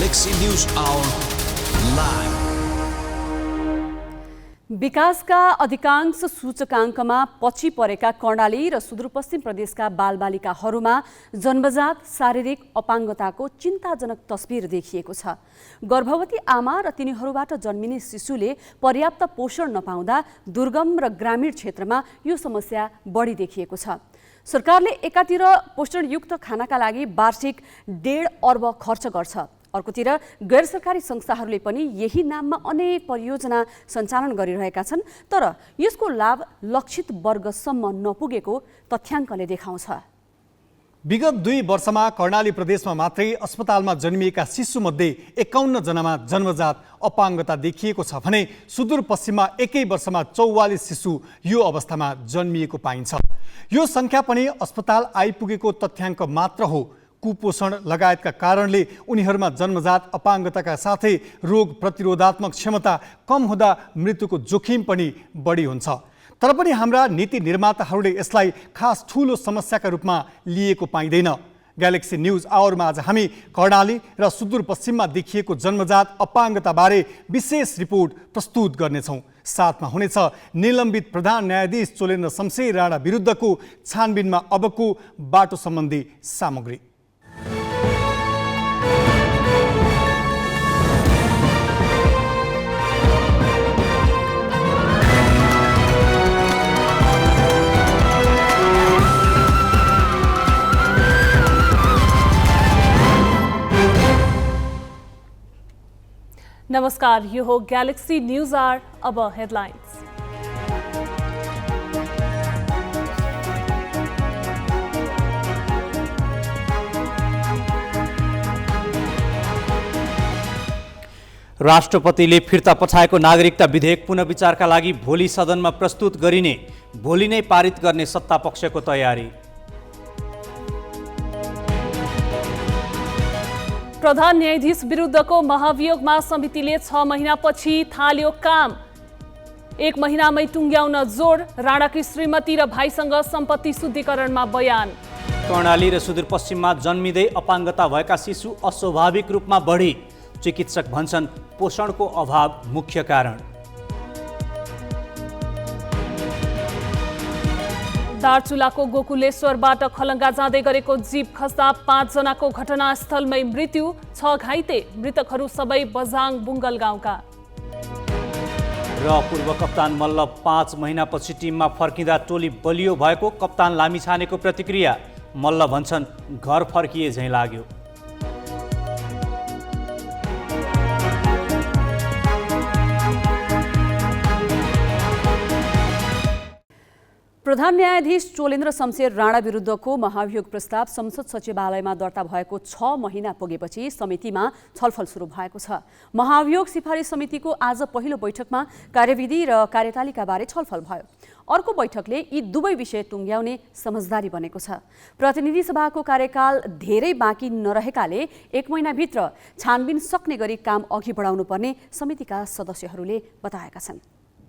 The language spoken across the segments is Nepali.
Galaxy News Hour live. विकासका अधिकांश सूचकाङ्कमा पछि परेका कर्णाली र सुदूरपश्चिम प्रदेशका बालबालिकाहरूमा जन्मजात शारीरिक अपाङ्गताको चिन्ताजनक तस्बिर देखिएको छ। गर्भवती आमा र तिनीहरूबाट जन्मिने शिशुले पर्याप्त पोषण नपाउँदा दुर्गम र ग्रामीण क्षेत्रमा यो समस्या बढी देखिएको छ। सरकारले एकातिर पोषणयुक्त खानाका लागि वार्षिक 1.5 अर्ब खर्च गर्छ, अर्कोतिर गैर सरकारी संस्थाहरूले पनि यही नाममा अनेक परियोजना सञ्चालन गरिरहेका छन्, तर यसको लाभ लक्षित वर्गसम्म नपुगेको तथ्याङ्कले देखाउँछ। विगत 2 वर्षमा कर्णाली प्रदेशमा मात्रै अस्पतालमा जन्मिएका शिशुमध्ये 51 जनामा जन्मजात अपाङ्गता देखिएको छ भने सुदूरपश्चिममा एकै वर्षमा 44 शिशु यो अवस्थामा जन्मिएको पाइन्छ। यो सङ्ख्या पनि अस्पताल आइपुगेको तथ्याङ्क मात्र हो। कुपोषण लगायतका कारणले उनीहरूमा जन्मजात अपाङ्गताका साथै रोग प्रतिरोधात्मक क्षमता कम हुँदा मृत्युको जोखिम पनि बढी हुन्छ। तर पनि हाम्रा नीति निर्माताहरूले यसलाई खास ठूलो समस्याका रूपमा लिएको पाइँदैन। ग्यालेक्सी न्यूज आवरमा आज हामी कर्णाली र सुदूरपश्चिममा देखिएको जन्मजात अपाङ्गताबारे विशेष रिपोर्ट प्रस्तुत गर्नेछौँ। साथमा हुनेछ निलम्बित प्रधान न्यायाधीश चोलेन्द्र शमशेर राणा विरुद्धको छानबिनमा अबको बाटो सम्बन्धी सामग्री। नमस्कार, यो हो गैलेक्सी न्यूज आवर। अब हेडलाइन्स। राष्ट्रपतिले फिर्ता पठाएको नागरिकता विधेयक पुनः विचारका लागि भोलि सदनमा प्रस्तुत गरिने, भोलि नै पारित गर्ने सत्तापक्षको तयारी। प्रधान न्यायाधीश विरुद्धको महाभियोगमा समितिले 6 महिनापछि थाल्यो काम। 1 महिनामै टुङ्ग्याउन जोड, राणाकी श्रीमती र भाइसँग सम्पत्ति शुद्धिकरणमा बयान। कर्णाली र सुदूरपश्चिममा जन्मिँदै अपाङ्गता भएका शिशु अस्वाभाविक रूपमा बढी, चिकित्सक भन्छन् पोषणको अभाव मुख्य कारण। दार्चुलाको गोकुलेश्वरबाट खलङ्गा जाँदै गरेको जीप खस्दा 5 जनाको घटनास्थलमै मृत्यु, 6 घाइते, मृतकहरू सबै बझाङ बुङ्गल गाउँका। र पूर्व कप्तान मल्ल 5 महिनापछि टिममा फर्किँदा टोली बलियो भएको कप्तान लामिछानेको प्रतिक्रिया। मल्ल भन्छन् घर फर्किए झैँ लाग्यो। प्रधान न्यायाधीश चोलेन्द्र शमशेर राणा विरुद्धको महाभियोग प्रस्ताव संसद सचिवालयमा दर्ता भएको 6 महिना पुगेपछि समितिमा छलफल सुरु भएको छ। महाभियोग सिफारिस समितिको आज पहिलो बैठकमा कार्यविधि र कार्यतालिकाबारे छलफल भयो। अर्को बैठकले यी दुवै विषय टुङ्ग्याउने समझदारी बनेको छ। प्रतिनिधि सभाको कार्यकाल धेरै बाँकी नरहेकाले 1 महिनाभित्र छानबिन सक्ने गरी काम अघि बढाउनुपर्ने समितिका सदस्यहरूले बताएका छन्।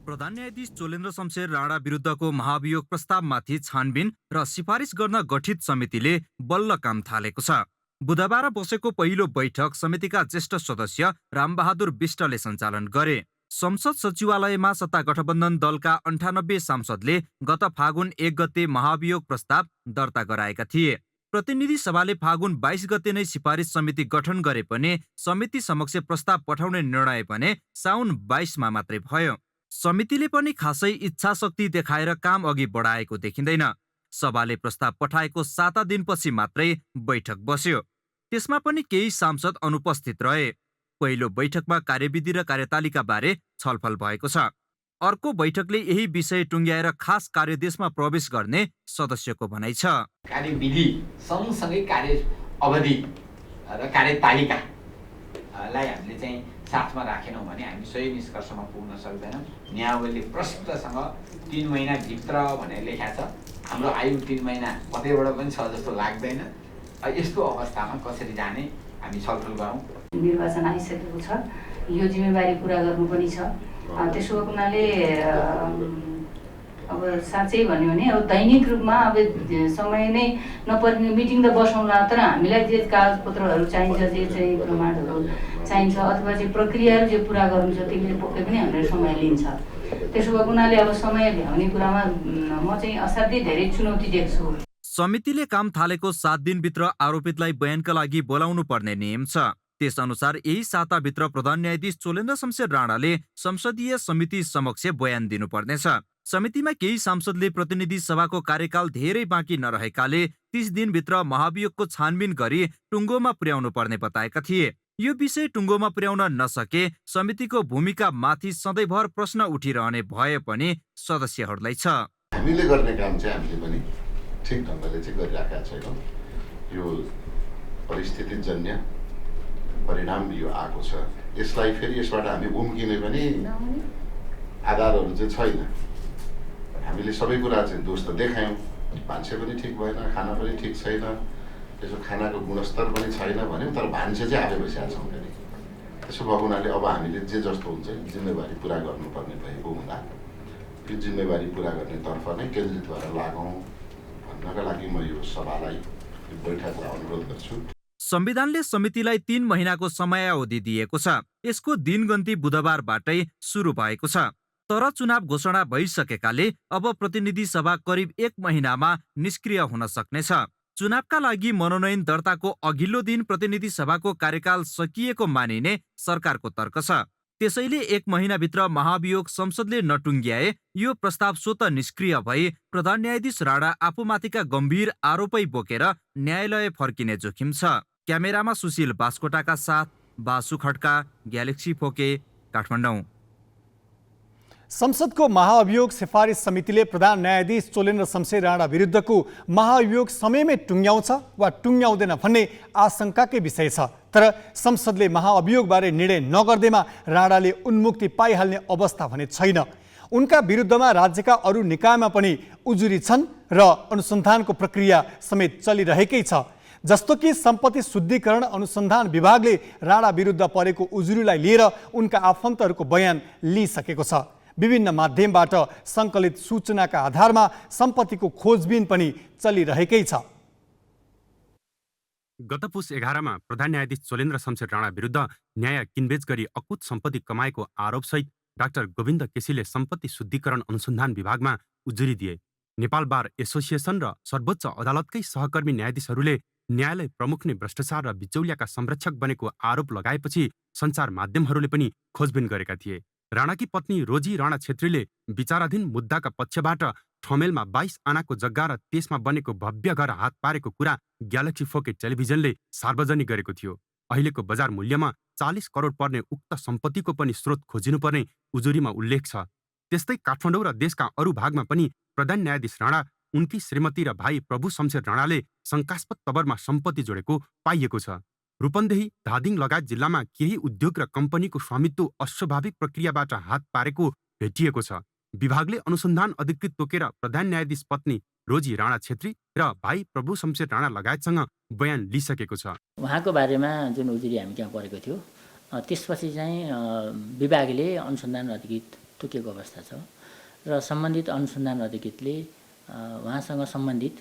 प्रधान न्यायाधीश चोलेन्द्र शमशेर राणा विरुद्धको महाभियोग प्रस्तावमाथि छानबिन र सिफारिस गर्न गठित समितिले बल्ल काम थालेको छ। बुधबार बसेको पहिलो बैठक समितिका ज्येष्ठ सदस्य रामबहादुर विष्टले सञ्चालन गरे। संसद सचिवालयमा सत्ता गठबन्धन दलका 98 सांसदले गत फागुन 1 गते महाभियोग प्रस्ताव दर्ता गराएका थिए। प्रतिनिधि सभाले फागुन 22 गते नै सिफारिस समिति गठन गरे पनि समिति समक्ष प्रस्ताव पठाउने निर्णय भने साउन 22 मा मात्रै भयो। समितिले पनि खासै इच्छा शक्ति देखाएर काम अघि बढाएको देखिँदैन। सभाले प्रस्ताव पठाएको 7 दिनपछि मात्रै बैठक बस्यो। त्यसमा पनि केही सांसद अनुपस्थित रहे। पहिलो बैठकमा कार्यविधि र कार्यतालिका बारे छलफल भएको छ। अर्को बैठकले यही विषय टुङ्ग्याएर खास कार्यदेशमा प्रवेश गर्ने सदस्यको भनाइ छ। कार्यविधि सँगसँगै कार्य अवधि र कार्यतालिकालाई हामीले चाहिँ साथमा राखेनौँ भने हामी सही निष्कर्षमा पुग्न सक्दैनौँ। नियमावली प्रष्टसँग 3 महिनाभित्र भनेर लेखा छ। हाम्रो आयु 3 महिना कतैबाट पनि छ जस्तो लाग्दैन। यस्तो अवस्थामा कसरी जाने हामी छलफल गरौँ। निर्वाचन आइसकेको छ, यो जिम्मेवारी पुरा गर्नु पनि छ। त्यसो भएको हुनाले अब साँच्चै भन्यो भने अब दैनिक रूपमा अब समय नै नपर्ने मिटिङ त बसौँला, तर हामीलाई जे कागजपत्रहरू चाहिन्छ, जे चाहिँ प्रमाणहरू चाहिन्छ अथवा चाहिँ प्रक्रियाहरू जे पुरा गर्नु छ त्यसले पक्कै पनि हामीलाई समय लिन्छ। त्यसो भएको हुनाले अब समय भ्याउने कुरामा म चाहिँ असाध्यै धेरै चुनौती देख्छु। समितिले काम थालेको 7 दिनभित्र आरोपितलाई बयानका लागि बोलाउनु पर्ने नियम छ। त्यसअनुसार यही साताभित्र प्रधान न्यायाधीश चोलेन्द्र शमशेर राणाले संसदीय समिति समक्ष बयान दिनुपर्नेछ। समितिमा केही सांसदले प्रतिनिधि सभाको कार्यकाल धेरै बाँकी नरहेकाले 30 दिनभित्र महाभियोगको छानबिन गरी टुङ्गोमा पुर्याउनु पर्ने बताएका थिए। यो विषय टुङ्गोमा पुर्याउन नसके समितिको भूमिका माथि सधैँभर प्रश्न उठिरहने भए पनि सदस्यहरूलाई छ। हामीले गर्ने काम चाहिँ हामीले पनि ठिक ढङ्गले चाहिँ गरिराखेका छैनौँ। यो परिस्थितिजन्य परिणाम यो आएको छ। यसलाई फेरि यसबाट हामी उम्किने पनि आधारहरू चाहिँ छैन। हामीले सबै कुरा चाहिँ दोष त देखायौँ, मान्छे पनि ठिक भएन, खाना पनि ठिक छैन, त्यसो खानाको गुणस्तर पनि छैन भन्यौँ, तर मान्छे चाहिँ आफै बसिरहेको छौँ फेरि। त्यसो भएको हुनाले अब हामीले जे जस्तो हुन्छ जिम्मेवारी पुरा गर्नुपर्ने भएको हुँदा यो जिम्मेवारी पुरा गर्नेतर्फ नै केन्द्रित भएर लागौँ भन्नका लागि म यो सभालाई यो बैठकलाई अनुरोध गर्छु। संविधानले समितिलाई 3 महिनाको समयावधि दिएको छ। यसको दिनगन्ती बुधबारबाटै सुरु भएको छ। तर चुनाव घोषणा भइसकेकाले अब प्रतिनिधि सभा करिब 1 महिनामा निष्क्रिय हुन सक्नेछ। चुनावका लागि मनोनयन दर्ताको अघिल्लो दिन प्रतिनिधि सभाको कार्यकाल सकिएको मानिने सरकारको तर्क छ। त्यसैले 1 महिनाभित्र महाभियोग संसदले नटुङ्ग्याए यो प्रस्ताव स्वत निष्क्रिय भई प्रधान न्यायाधीश राणा आफूमाथिका गम्भीर आरोपै बोकेर न्यायालय फर्किने जोखिम छ। क्यामेरामा सुशील बास्कोटाका साथ बासु खड्का, ग्यालेक्सी फोके, काठमाडौँ। संसदको महाअभियोग सिफारिस समितिले प्रधान न्यायाधीश चोलेन्द्र शमशेर राणा विरुद्धको महाअभियोग समयमै टुङ्ग्याउँछ वा टुङ्ग्याउँदैन भन्ने आशंकाकै विषय छ। तर संसदले महाअभियोगबारे निर्णय नगर्दैमा राणाले उन्मुक्ति पाइहाल्ने अवस्था भने छैन। उनका विरुद्धमा राज्यका अरू निकायमा पनि उजुरी छन् र अनुसन्धानको प्रक्रिया समेत चलिरहेकै छ। जस्तो कि सम्पत्ति शुद्धिकरण अनुसन्धान विभागले राणा विरुद्ध परेको उजुरीलाई लिएर उनका आफन्तहरूको बयान लिइसकेको छ। विभिन्न माध्यमबाट सङ्कलित सूचनाका आधारमा सम्पत्तिको खोजबिन पनि चलिरहेकै छ। गत पुस 11 प्रधान न्यायाधीश चोलेन्द्र शमशेर राणा विरुद्ध न्याय किनबेच गरी अकुत सम्पत्ति कमाएको आरोपसहित डाक्टर गोविन्द केसीले सम्पत्ति शुद्धिकरण अनुसन्धान विभागमा उजुरी दिए। नेपाल बार एसोसिएसन र सर्वोच्च अदालतकै सहकर्मी न्यायाधीशहरूले न्यायालय प्रमुख नै भ्रष्टाचार र बिचौलियाका संरक्षक बनेको आरोप लगाएपछि सञ्चार माध्यमहरूले पनि खोजबिन गरेका थिए। राणाकी पत्नी रोजी राणा छेत्रीले विचाराधीन मुद्दाका पक्षबाट ठमेलमा 22 आनाको जग्गा र त्यसमा बनेको भव्य घर हात पारेको कुरा ग्यालेक्सी फोके टेलिभिजनले सार्वजनिक गरेको थियो। अहिलेको बजार मूल्यमा 40 करोड पर्ने उक्त सम्पत्तिको पनि स्रोत खोजिनुपर्ने उजुरीमा उल्लेख छ। त्यस्तै काठमाडौँ र देशका अरू भागमा पनि प्रधान न्यायाधीश राणा, उनकी श्रीमती र भाइ प्रभु शमशेर राणाले शङ्कास्पद तवरमा सम्पत्ति जोडेको पाइएको छ। रूपन्देही, धादिङ लगायत जिल्लामा केही उद्योग र कम्पनीको स्वामित्व अस्वाभाविक प्रक्रियाबाट हात पारेको भेटिएको छ। विभागले अनुसन्धान अधिकृत तोकेर प्रधान न्यायाधीश पत्नी रोजी राणा छेत्री र भाइ प्रभु शमशेर राणा लगायतसँग बयान लिइसकेको छ। उहाँको बारेमा जुन उजुरी हामी त्यहाँ परेको थियो त्यसपछि चाहिँ विभागले अनुसन्धान अधिकृत तोकेको अवस्था छ र सम्बन्धित अनुसन्धान अधिकृतले उहाँसँग सम्बन्धित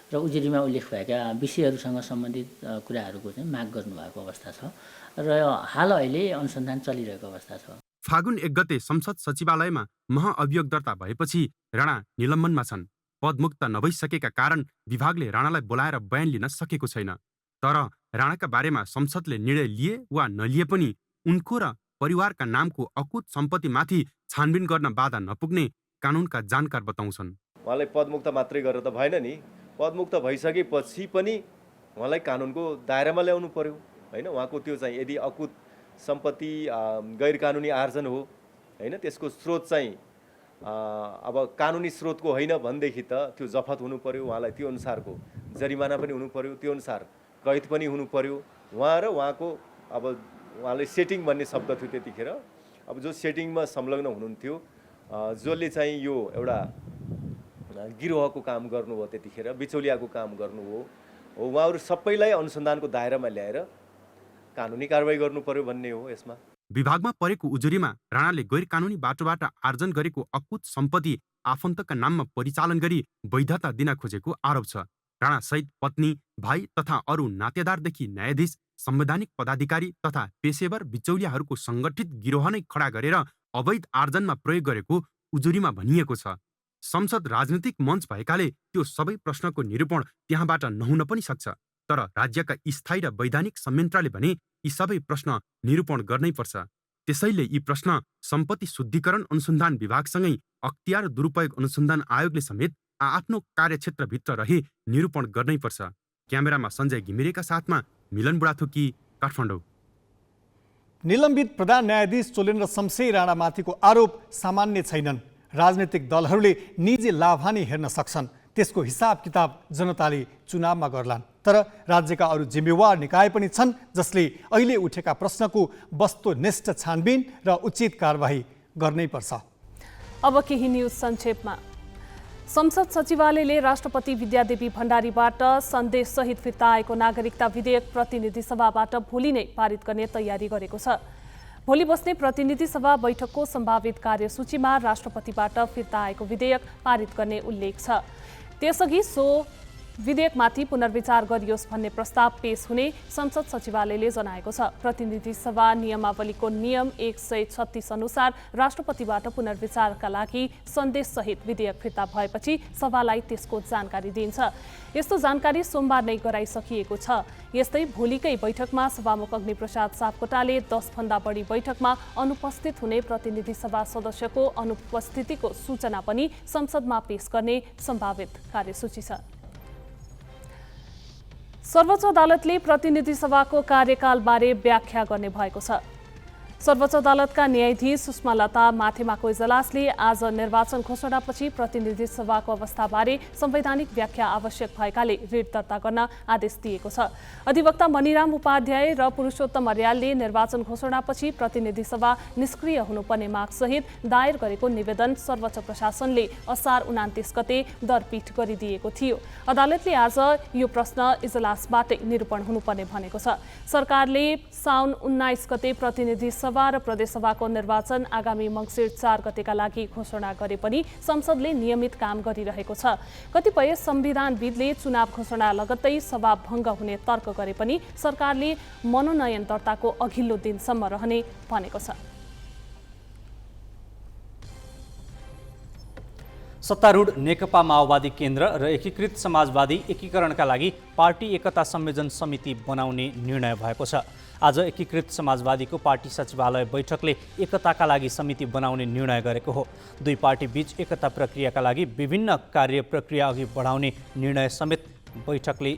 र उजुरीमा उल्लेख भएका विषयहरूसँग सम्बन्धित कुराहरूको चाहिँ माग गर्नुभएको अवस्था छ र हाल अहिले अनुसन्धान चलिरहेको अवस्था छ। फागुन 1 गते संसद सचिवालयमा महाअभियोग दर्ता भएपछि राणा निलम्बनमा छन्। पदमुक्त नभइसकेका कारण विभागले राणालाई बोलाएर बयान लिन सकेको छैन। तर राणाका बारेमा संसदले निर्णय लिए वा नलिए पनि उनको र परिवारका नामको अकुत सम्पत्तिमाथि छानबिन गर्न बाधा नपुग्ने कानुनका जानकार बताउँछन्। उहाँलाई पदमुक्त मात्रै गरेर त भएन नि, पदमुक्त भइसकेपछि पनि उहाँलाई कानुनको दायरामा ल्याउनु पर्यो होइन। उहाँको त्यो चाहिँ यदि अकुत सम्पत्ति गैर कानुनी आर्जन हो होइन, त्यसको स्रोत चाहिँ अब कानुनी स्रोतको होइन भनेदेखि त त्यो जफत हुनु पर्यो, उहाँलाई त्यो अनुसारको जरिमाना पनि हुनु पर्यो, त्यो अनुसार कैद पनि हुनु पर्यो। उहाँ र उहाँको अब उहाँले सेटिङ भन्ने शब्द थियो त्यतिखेर, अब जो सेटिङमा संलग्न हुनुहुन्थ्यो, जसले चाहिँ यो एउटा गिरोहको काम गर्नुभयो, त्यतिखेर बिचौलियाको काम गर्नुभयो, उहाँहरू सबैलाई अनुसन्धानको दायरामा ल्याएर कानुनी कारबाही गर्नु पर्यो भन्ने हो यसमा। विभागमा परेको उजुरीमा राणाले गैर कानुनी बाटोबाट आर्जन गरेको अकुत सम्पत्ति आफन्तका नाममा परिचालन गरी वैधता दिन खोजेको आरोप छ। राणासहित पत्नी, भाइ तथा अरू नातेदारदेखि न्यायाधीश, संवैधानिक पदाधिकारी तथा पेशेवर बिचौलियाहरूको सङ्गठित गिरोह नै खडा गरेर अवैध आर्जनमा प्रयोग गरेको उजुरीमा भनिएको छ। संसद राजनीतिक मञ्च भएकाले त्यो सबै प्रश्नको निरूपण त्यहाँबाट नहुन पनि सक्छ। तर राज्यका स्थायी र वैधानिक संयन्त्रले भने यी सबै प्रश्न निरूपण गर्नै पर्छ। त्यसैले यी प्रश्न सम्पत्ति शुद्धिकरण अनुसन्धान विभागसँगै अख्तियार दुरुपयोग अनुसन्धान आयोगले समेत आफ्नो कार्यक्षेत्रभित्र रही निरूपण गर्नै पर्छ। क्यामेरामा सञ्जय घिमिरेका साथमा मिलन बुढाथोकी, काठमाडौँ। निलम्बित प्रधान न्यायाधीश चोलेन्द्र शमशेर राणामाथिको आरोप सामान्य छैनन्। राजनीतिक दलहरूले निजी लाभहानि हेर्न सक्छन्, त्यसको हिसाब किताब जनताले चुनावमा गर्लान्। तर राज्यका अरू जिम्मेवार निकाय पनि छन् जसले अहिले उठेका प्रश्नको वस्तुनिष्ठ छानबिन र उचित कारबाही गर्नै पर्छ। अब केही न्युज संक्षेपमा। संसद सचिवालयले राष्ट्रपति विद्यादेवी भण्डारीबाट सन्देशसहित फिर्ता आएको नागरिकता विधेयक प्रतिनिधि सभाबाट भोलि नै पारित गर्ने तयारी गरेको छ। भोलि बस्ने प्रतिनिधि सभा बैठकको सम्भावित कार्यसूचीमा राष्ट्रपतिबाट फिर्ता आएको विधेयक पारित गर्ने उल्लेख छ। त्यसअघि सो विधेयकमाथि पुनर्विचार गरियोस् भन्ने प्रस्ताव पेश हुने संसद सचिवालयले जनाएको छ। प्रतिनिधि सभा नियमावलीको नियम 136 अनुसार राष्ट्रपतिबाट पुनर्विचारका लागि सन्देशसहित विधेयक फिर्ता भएपछि सभालाई त्यसको जानकारी दिइन्छ। यस्तो जानकारी सोमबार नै गराइसकिएको छ। यस्तै भोलिकै बैठकमा सभामुख अग्निप्रसाद सापकोटाले 10 भन्दा बढी बैठकमा अनुपस्थित हुने प्रतिनिधि सभा सदस्यको अनुपस्थितिको सूचना पनि संसदमा पेश गर्ने सम्भावित कार्यसूची छ। सर्वोच्च अदालतले प्रतिनिधि सभाको कार्यकालबारे व्याख्या गर्ने भएको छ। सर्वोच्च अदालतका न्यायाधीश सुषमा लता माथेमाको इजलासले आज निर्वाचन घोषणापछि प्रतिनिधि सभाको अवस्थाबारे संवैधानिक व्याख्या आवश्यक भएकाले रिट दर्ता गर्न आदेश दिएको छ। अधिवक्ता मणिराम उपाध्याय र पुरुषोत्तम अर्यालले निर्वाचन घोषणापछि प्रतिनिधि सभा निष्क्रिय हुनुपर्ने मागसहित दायर गरेको निवेदन सर्वोच्च प्रशासनले असार 29 गते दरपीठ गरिदिएको थियो। अदालतले आज यो प्रश्न इजलासबाटै निरूपण हुनुपर्ने भनेको छ। सरकारले साउन 19 गते प्रतिनिधि सभा र प्रदेशसभाको निर्वाचन आगामी मङ्सिर 4 गतेका लागि घोषणा गरे पनि संसदले नियमित काम गरिरहेको छ। कतिपय संविधानविदले चुनाव घोषणा लगत्तै सभा भङ्ग हुने तर्क गरे पनि सरकारले मनोनयन दर्ताको अघिल्लो दिनसम्म रहने भनेको छ। सत्तारूढ नेकपा माओवादी केन्द्र र एकीकृत समाजवादी एकीकरणका लागि पार्टी एकता संयोजन समिति बनाउने निर्णय भएको छ। आज एकीकृत समाजवादीको पार्टी सचिवालय बैठकले एकताका लागि समिति बनाउने निर्णय गरेको हो। दुई पार्टी बीच एकता प्रक्रियाका लागि विभिन्न कार्य प्रक्रिया अघि बढाउने निर्णय समेत बैठकले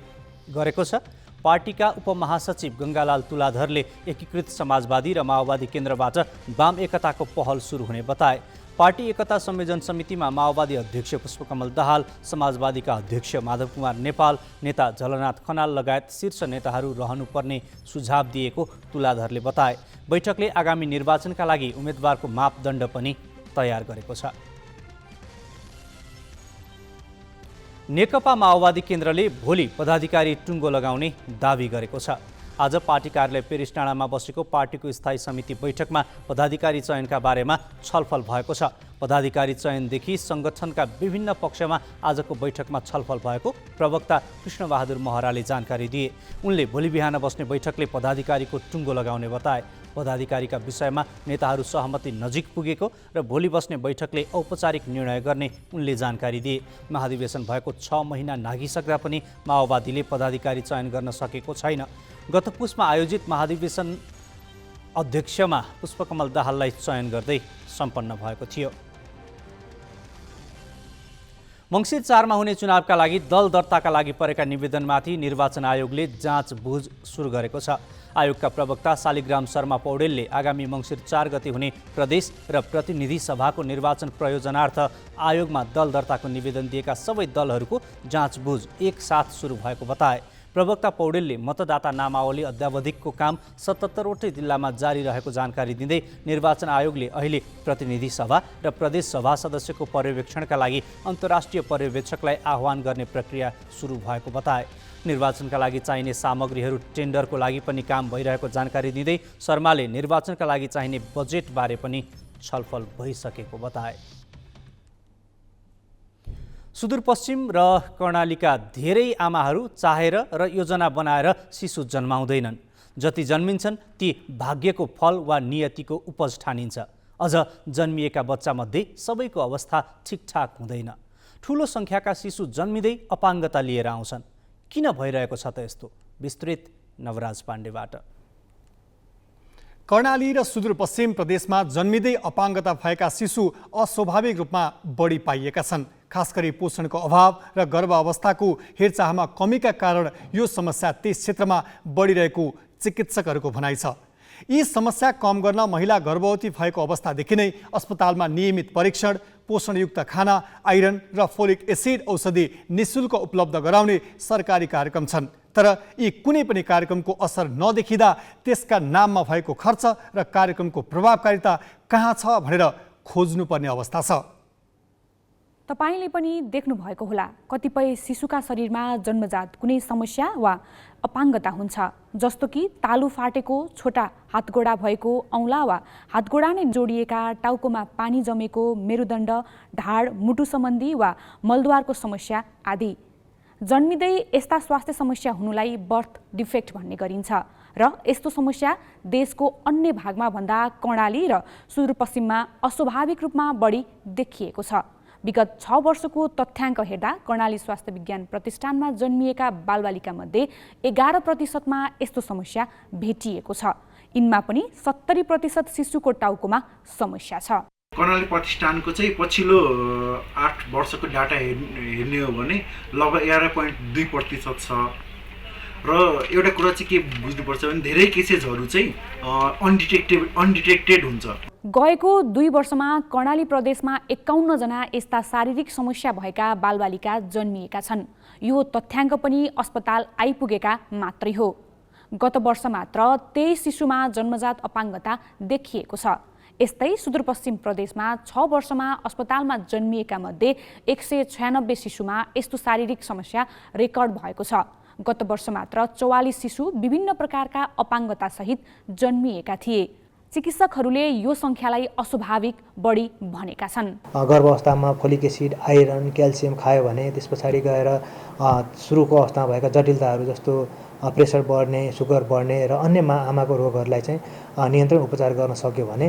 गरेको छ। पार्टीका उपमहासचिव गङ्गालाल तुलाधरले एकीकृत समाजवादी र माओवादी केन्द्रबाट वाम एकताको पहल सुरु हुने बताए। पार्टी एकता संयोजन समितिमा माओवादी अध्यक्ष पुष्पकमल दाहाल, समाजवादीका अध्यक्ष माधव कुमार नेपाल, नेता झलनाथ खनाल लगायत शीर्ष नेताहरू रहनुपर्ने सुझाव दिएको तुलाधरले बताए। बैठकले आगामी निर्वाचनका लागि उम्मेदवारको मापदण्ड पनि तयार गरेको छ। नेकपा माओवादी केन्द्रले भोलि पदाधिकारी टुङ्गो लगाउने दावी गरेको छ। आज पार्टी कार्यालय पेरिस डाँडामा बसेको पार्टीको स्थायी समिति बैठकमा पदाधिकारी चयनका बारेमा छलफल भएको छ। पदाधिकारी चयनदेखि सङ्गठनका विभिन्न पक्षमा आजको बैठकमा छलफल भएको प्रवक्ता कृष्णबहादुर महराले जानकारी दिए। उनले भोलि बिहान बस्ने बैठकले पदाधिकारीको टुङ्गो लगाउने बताए। पदाधिकारीका विषयमा नेताहरू सहमति नजिक पुगेको र भोलि बस्ने बैठकले औपचारिक निर्णय गर्ने उनले जानकारी दिए। महाधिवेशन भएको 6 महिना नाघिसक्दा पनि माओवादीले पदाधिकारी चयन गर्न सकेको छैन। गत पुसमा आयोजित महाधिवेशन अध्यक्षमा पुष्पकमल दाहाललाई चयन गर्दै सम्पन्न भएको थियो। मङ्सिर 4 मा हुने चुनावका लागि दल दर्ताका लागि परेका निवेदनमाथि निर्वाचन आयोगले जाँचबुझ सुरु गरेको छ। आयोगका प्रवक्ता शालिग्राम शर्मा पौडेलले आगामी मङ्सिर 4 गते हुने प्रदेश र प्रतिनिधि सभाको निर्वाचन प्रयोजनार्थ आयोगमा दल दर्ताको निवेदन दिएका सबै दलहरूको जाँचबुझ एकसाथ सुरु भएको बताए। प्रवक्ता पौडेलले मतदाता नामावली अद्यावधिकको काम 77वटै जिल्लामा जारी रहेको जानकारी दिँदै निर्वाचन आयोगले अहिले प्रतिनिधि सभा र प्रदेश सभा सदस्यको पर्यवेक्षणका लागि अन्तर्राष्ट्रिय पर्यवेक्षकलाई आह्वान गर्ने प्रक्रिया सुरु भएको बताए। निर्वाचनका लागि चाहिने सामग्रीहरू टेन्डरको लागि पनि काम भइरहेको जानकारी दिँदै शर्माले निर्वाचनका लागि चाहिने बजेटबारे पनि छलफल भइसकेको बताए। सुदूरपश्चिम र कर्णालीका धेरै आमाहरू चाहेर र योजना बनाएर शिशु जन्माउँदैनन्। जति जन्मिन्छन् ती भाग्यको फल वा नियतिको उपज ठानिन्छ। अझ जन्मिएका बच्चामध्ये सबैको अवस्था ठिकठाक हुँदैन। ठुलो सङ्ख्याका शिशु जन्मिँदै अपाङ्गता लिएर आउँछन्। किन भइरहेको छ त यस्तो? विस्तृत नवराज पाण्डेबाट। कर्णाली र सुदूरपश्चिम प्रदेशमा जन्मिँदै अपाङ्गता भएका शिशु अस्वाभाविक रूपमा बढी पाइएका छन्। खास गरी पोषणको अभाव र गर्भावस्थाको हेरचाहमा कमीका कारण यो समस्या त्यस क्षेत्रमा बढिरहेको चिकित्सकहरूको भनाइ छ। यी समस्या कम गर्न महिला गर्भवती भएको अवस्थादेखि नै अस्पतालमा नियमित परीक्षण, पोषणयुक्त खाना, आइरन र फोलिक एसिड औषधि निःशुल्क उपलब्ध गराउने सरकारी कार्यक्रम छन्। तर यी कुनै पनि कार्यक्रमको असर नदेखिँदा त्यसका नाममा भएको खर्च र कार्यक्रमको प्रभावकारिता कहाँ छ भनेर खोज्नुपर्ने अवस्था छ। तपाईले पनि देख्नु भएको होला, कतिपय शिशुका शरीरमा जन्मजात कुनै समस्या वा अपाङ्गता हुन्छ, जस्तो कि तालु फाटेको, छोटा हातगोडा भएको, औँला वा हातगोडा नै जोडिएका, टाउकोमा पानी जमेको, मेरुदण्ड, ढाड, मुटु सम्बन्धी वा मलद्वारको समस्या आदि। जन्मिँदै यस्ता स्वास्थ्य समस्या हुनुलाई बर्थ डिफेक्ट भन्ने गरिन्छ र यस्तो समस्या देशको अन्य भागमा भन्दा कर्णाली र सुदूरपश्चिममा अस्वाभाविक रूपमा बढी देखिएको छ। विगत 6 वर्षको तथ्याङ्क हेर्दा कर्णाली स्वास्थ्य विज्ञान प्रतिष्ठानमा जन्मिएका बालबालिका मध्ये 11%मा यस्तो समस्या भेटिएको छ। यिनमा पनि 70% शिशुको टाउकोमा समस्या छ। कर्णाली प्रतिष्ठानको चाहिँ पछिल्लो 8 वर्षको डाटा हेर्ने हो भने लगभग 11.2% छ। र एउटा कुरा चाहिँ के बुझ्नुपर्छ भने धेरै केसेसहरू चाहिँ अनडिटेक्टेड हुन्छ। गएको 2 वर्षमा कर्णाली प्रदेशमा 51 जना यस्ता शारीरिक समस्या भएका बालबालिका जन्मिएका छन्। यो तथ्याङ्क पनि अस्पताल आइपुगेका मात्रै हो। गत वर्ष मात्र 23 शिशुमा जन्मजात अपाङ्गता देखिएको छ। यस्तै सुदूरपश्चिम प्रदेशमा 6 वर्षमा अस्पतालमा जन्मिएका मध्ये 196 शिशुमा यस्तो शारीरिक समस्या रेकर्ड भएको छ। गत वर्ष मात्र 44 शिशु विभिन्न प्रकारका अपाङ्गतासहित जन्मिएका थिए। चिकित्सकहरूले यो सङ्ख्यालाई अस्वाभाविक बढी भनेका छन्। गर्भावस्थामा फोलिक एसिड, आइरन, क्याल्सियम खायो भने त्यस पछाडि गएर सुरुको अवस्थामा भएका जटिलताहरू जस्तो प्रेसर बढ्ने, सुगर बढ्ने र अन्य आमाको रोगहरूलाई चाहिँ नियन्त्रण उपचार गर्न सक्यो भने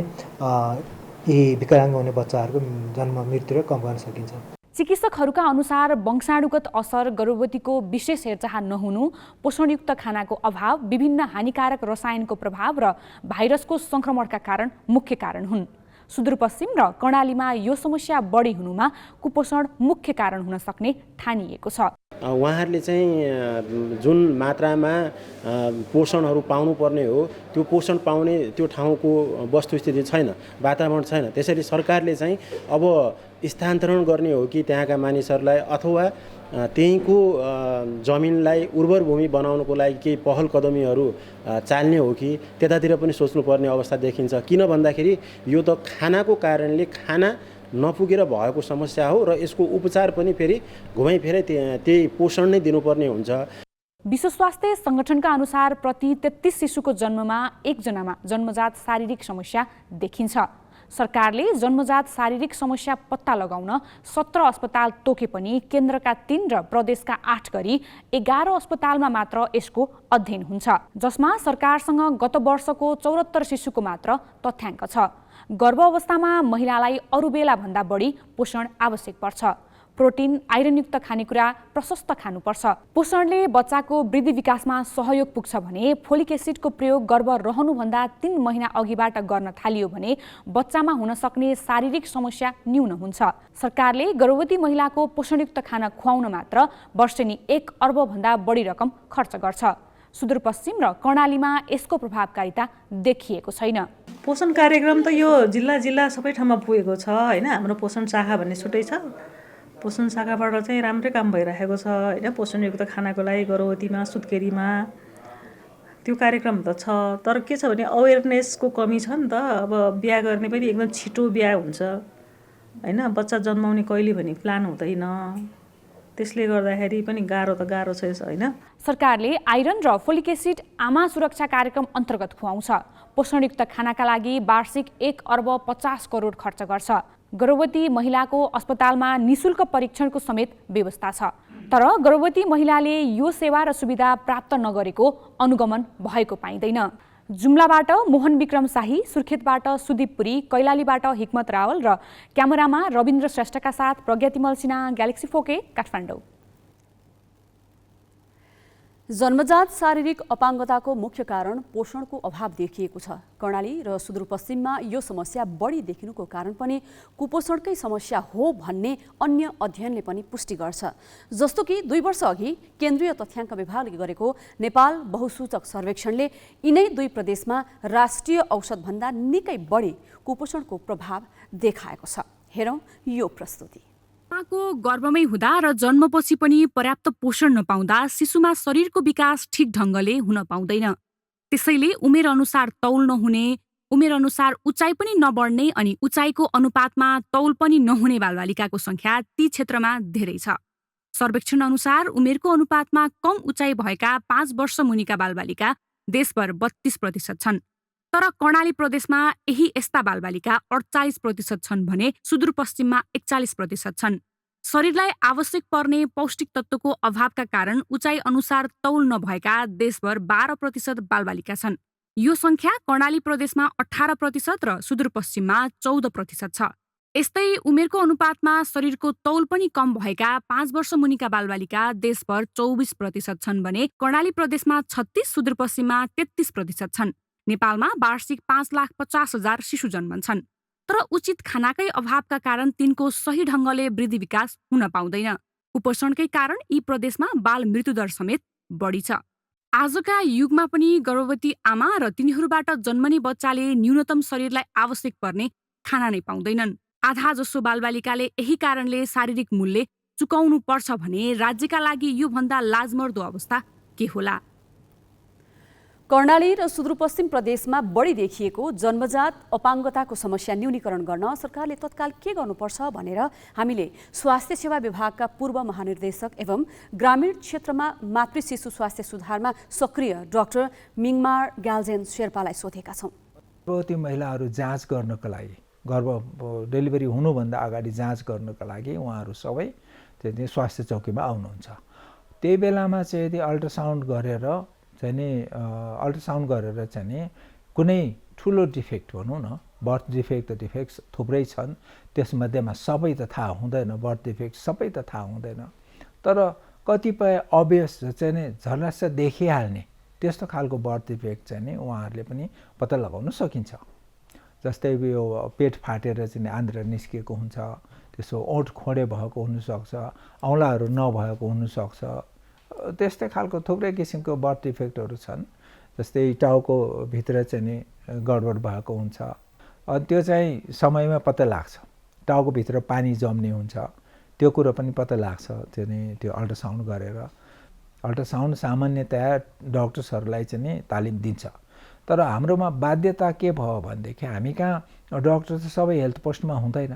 यी विकलाङ्ग हुने बच्चाहरूको जन्म मृत्यु कम गर्न सकिन्छ। चिकित्सकहरूका अनुसार वंशाणुगत असर, गर्भवतीको विशेष हेरचाह नहुनु, पोषणयुक्त खानाको अभाव, विभिन्न हानिकारक रसायनको प्रभाव र भाइरसको सङ्क्रमणका कारण मुख्य कारण हुन्। सुदूरपश्चिम र कर्णालीमा यो समस्या बढी हुनुमा कुपोषण मुख्य कारण हुन सक्ने ठानिएको छ। उहाँहरूले चाहिँ जुन मात्रामा पोषणहरू पाउनुपर्ने हो त्यो पोषण पाउने त्यो ठाउँको वस्तुस्थिति छैन, वातावरण छैन। त्यसैले सरकारले चाहिँ अब स्थानान्तरण गर्ने हो कि त्यहाँका मानिसहरूलाई, अथवा त्यहीँको जमिनलाई उर्वर भूमि बनाउनको लागि केही पहल कदमीहरू चाल्ने हो कि त्यतातिर पनि सोच्नुपर्ने अवस्था देखिन्छ। किन भन्दाखेरि यो त खानाको कारणले खाना नपुगेर भएको समस्या हो र यसको उपचार पनि फेरि घुमाइफेरै त्यही पोषण नै दिनुपर्ने हुन्छ। विश्व स्वास्थ्य सङ्गठनका अनुसार प्रति 33 शिशुको जन्ममा 1 जनामा जन्मजात शारीरिक समस्या देखिन्छ। सरकारले जन्मजात शारीरिक समस्या पत्ता लगाउन 17 अस्पताल तोके पनि केन्द्रका 3 र प्रदेशका 8 गरी 11 अस्पतालमा मात्र यसको अध्ययन हुन्छ, जसमा सरकारसँग गत वर्षको 74 शिशुको मात्र तथ्याङ्क छ। गर्भावस्थामा महिलालाई अरू बेला भन्दा बढी पोषण आवश्यक पर्छ। प्रोटिन, आइरनयुक्त खानेकुरा प्रशस्त खानुपर्छ। पोषणले बच्चाको वृद्धि विकासमा सहयोग पुग्छ भने फोलिक एसिडको प्रयोग गर्भ रहनुभन्दा 3 महिना अघिबाट गर्न थालियो भने बच्चामा हुन सक्ने शारीरिक समस्या न्यून हुन्छ। सरकारले गर्भवती महिलाको पोषणयुक्त खाना खुवाउन मात्र वर्षेनी 1 अर्ब भन्दा बढी रकम खर्च गर्छ। सुदूरपश्चिम र कर्णालीमा यसको प्रभावकारिता देखिएको छैन। पोषण कार्यक्रम त यो जिल्ला सबै ठाउँमा पुगेको छ हैन। हाम्रो पोषण शाखा भन्ने छुट्टै छ। पोषण शाखाबाट चाहिँ राम्रै काम भइरहेको छ हैन। पोषणयुक्त खानाको लागि गर्भवतीमा, सुत्केरीमा त्यो कार्यक्रम त छ। तर के छ भने अवेरनेसको कमी छ नि त। अब बिहा गर्ने पनि एकदम छिटो बिहा हुन्छ हैन। बच्चा जन्माउने कहिले पनि प्लान हुँदैन। त्यसले गर्दाखेरि पनि गाह्रो छ हैन। सरकारले आइरन र फोलिक एसिड आमा सुरक्षा कार्यक्रम अन्तर्गत खुवाउँछ। पोषणयुक्त खानाका लागि वार्षिक 1 अर्ब 50 करोड खर्च गर्छ। गर्भवती महिलाको अस्पतालमा निशुल्क परीक्षणको समेत व्यवस्था छ। तर गर्भवती महिलाले यो सेवा र सुविधा प्राप्त नगरेको अनुगमन भएको पाइँदैन। जुम्लाबाट मोहन विक्रम शाही, सुर्खेतबाट सुदीप पुरी, कैलालीबाट हिक्मत रावल र क्यामेरामा रविन्द्र श्रेष्ठका साथ प्रज्ञातिमल सिन्हा, ग्यालेक्सी 4K, काठमाडौँ। जन्मजात शारीरिक अपाङ्गताको मुख्य कारण पोषणको अभाव देखिएको छ। कर्णाली र सुदूरपश्चिममा यो समस्या बढी देखिनुको कारण पनि कुपोषणकै समस्या हो भन्ने अन्य अध्ययनले पनि पुष्टि गर्छ। जस्तो कि 2 वर्ष अघि केन्द्रीय तथ्याङ्क विभागले गरेको नेपाल बहुसूचक सर्वेक्षणले यिनै 2 प्रदेशमा राष्ट्रिय औसतभन्दा निकै बढी कुपोषणको प्रभाव देखाएको छ। हेरौँ यो प्रस्तुति। आमाको गर्भमै हुँदा र जन्मपछि पनि पर्याप्त पोषण नपाउँदा शिशुमा शरीरको विकास ठिक ढङ्गले हुन पाउँदैन। त्यसैले उमेर अनुसार तौल नहुने, उमेर अनुसार उचाइ पनि नबढ्ने अनि उचाइको अनुपातमा तौल पनि नहुने बालबालिकाको संख्या ती क्षेत्रमा धेरै छ। सर्वेक्षण अनुसार उमेरको अनुपातमा कम उचाइ भएका 5 वर्ष मुनिका बालबालिका देशभर 32% छन्। तर कर्णाली प्रदेशमा यही यस्ता बालबालिका 48% छन् भने सुदूरपश्चिममा 41% छन्। शरीरलाई आवश्यक पर्ने पौष्टिक तत्त्वको अभावका कारण उचाइ अनुसार तौल नभएका देशभर 12% बालबालिका छन्। यो संख्या कर्णाली प्रदेशमा 18% र सुदूरपश्चिममा 14% छ। यस्तै उमेरको अनुपातमा शरीरको तौल पनि कम भएका 5 वर्ष मुनिका बालबालिका देशभर 24% छन् भने कर्णाली प्रदेशमा 36, सुदूरपश्चिममा 33% छन्। नेपालमा वार्षिक 5,50,000 शिशु जन्मन्छन्। तर उचित खानाकै अभावका कारण तिनको सही ढङ्गले वृद्धि विकास हुन पाउँदैन। कुपोषणकै कारण यी प्रदेशमा बाल मृत्युदर समेत बढी छ। आजका युगमा पनि गर्भवती आमा र तिनीहरूबाट जन्मने बच्चाले न्यूनतम शरीरलाई आवश्यक पर्ने खाना नै पाउँदैनन्। आधा जसो बालबालिकाले यही कारणले शारीरिक मूल्य चुकाउनु पर्छ भने राज्यका लागि योभन्दा लाजमर्दो अवस्था के होला? कर्णाली र सुदूरपश्चिम प्रदेशमा बढी देखिएको जन्मजात अपाङ्गताको समस्या न्यूनीकरण गर्न सरकारले तत्काल के गर्नुपर्छ भनेर हामीले स्वास्थ्य सेवा विभागका पूर्व महानिर्देशक एवं ग्रामीण क्षेत्रमा मातृ शिशु स्वास्थ्य सुधारमा सक्रिय डाक्टर मिङमार ग्याल्जेन शेर्पालाई सोधेका छौँ। गर्भवती महिलाहरू जाँच गर्नका लागि, डेलिभरी हुनुभन्दा अगाडि जाँच गर्नका लागि उहाँहरू सबै चाहिँ स्वास्थ्य चौकीमा आउनुहुन्छ। त्यही बेलामा चाहिँ यदि अल्ट्रासाउन्ड गरेर चाहिँ कुनै ठुलो डिफेक्ट भनौँ न, बर्थ डिफेक्ट त डिफेक्ट्स थुप्रै छन्, त्यसमध्येमा सबै त थाहा हुँदैन, बर्थ डिफेक्ट सबै त थाहा हुँदैन। तर कतिपय अभियस चाहिँ नि झलस्स देखिहाल्ने त्यस्तो खालको बर्थ डिफेक्ट चाहिँ नि उहाँहरूले पनि पत्ता लगाउन सकिन्छ। जस्तै यो पेट फाटेर चाहिँ आन्द्रा निस्किएको हुन्छ, त्यसो ओठ खोडे भएको हुनसक्छ, औँलाहरू नभएको हुनसक्छ। त्यस्तै खालको थुप्रै किसिमको बर्थ डिफेक्टहरू छन्। जस्तै टाउको भित्र चाहिँ नि गडबड भएको हुन्छ, अनि त्यो चाहिँ समयमा पत्ता लाग्छ। टाउकोभित्र पानी जम्ने हुन्छ, त्यो कुरो पनि पत्ता लाग्छ त्यो अल्ट्रासाउन्ड गरेर। अल्ट्रासाउन्ड सामान्यतया डक्टर्सहरूलाई चाहिँ नि तालिम दिन्छ। तर हाम्रोमा बाध्यता के भयो भनेदेखि हामी कहाँ डक्टर त सबै हेल्थ पोस्टमा हुँदैन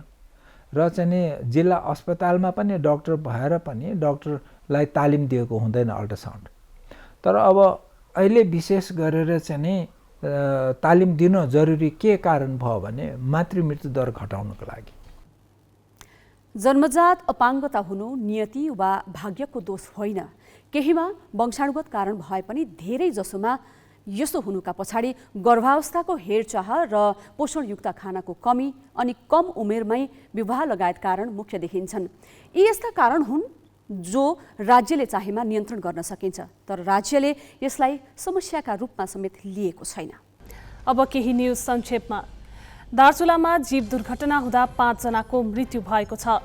र चाहिँ नि जिल्ला अस्पतालमा पनि डक्टर भएर पनि डक्टरलाई तालिम दिएको हुँदैन अल्ट्रासाउन्ड। तर अब अहिले विशेष गरेर चाहिँ नि तालिम दिन जरुरी के कारण भयो भने मातृमृत्यु दर घटाउनको लागि। जन्मजात अपाङ्गता हुनु नियति वा भाग्यको दोष होइन। केहीमा वंशाणुगत कारण भए पनि धेरै जसोमा यस्तो हुनुका पछाडि गर्भावस्थाको हेरचाह र पोषणयुक्त खानाको कमी अनि कम उमेरमै विवाह लगायत कारण मुख्य देखिन्छन्। यी यस्ता कारण हुन् जो राज्यले चाहेमा नियन्त्रण गर्न सकिन्छ, तर राज्यले यसलाई समस्याका रूपमा समेत लिएको छैन। अब केही न्युज संक्षेपमा। दार्चुलामा जीव दुर्घटना हुँदा 5 जनाको मृत्यु भएको छ।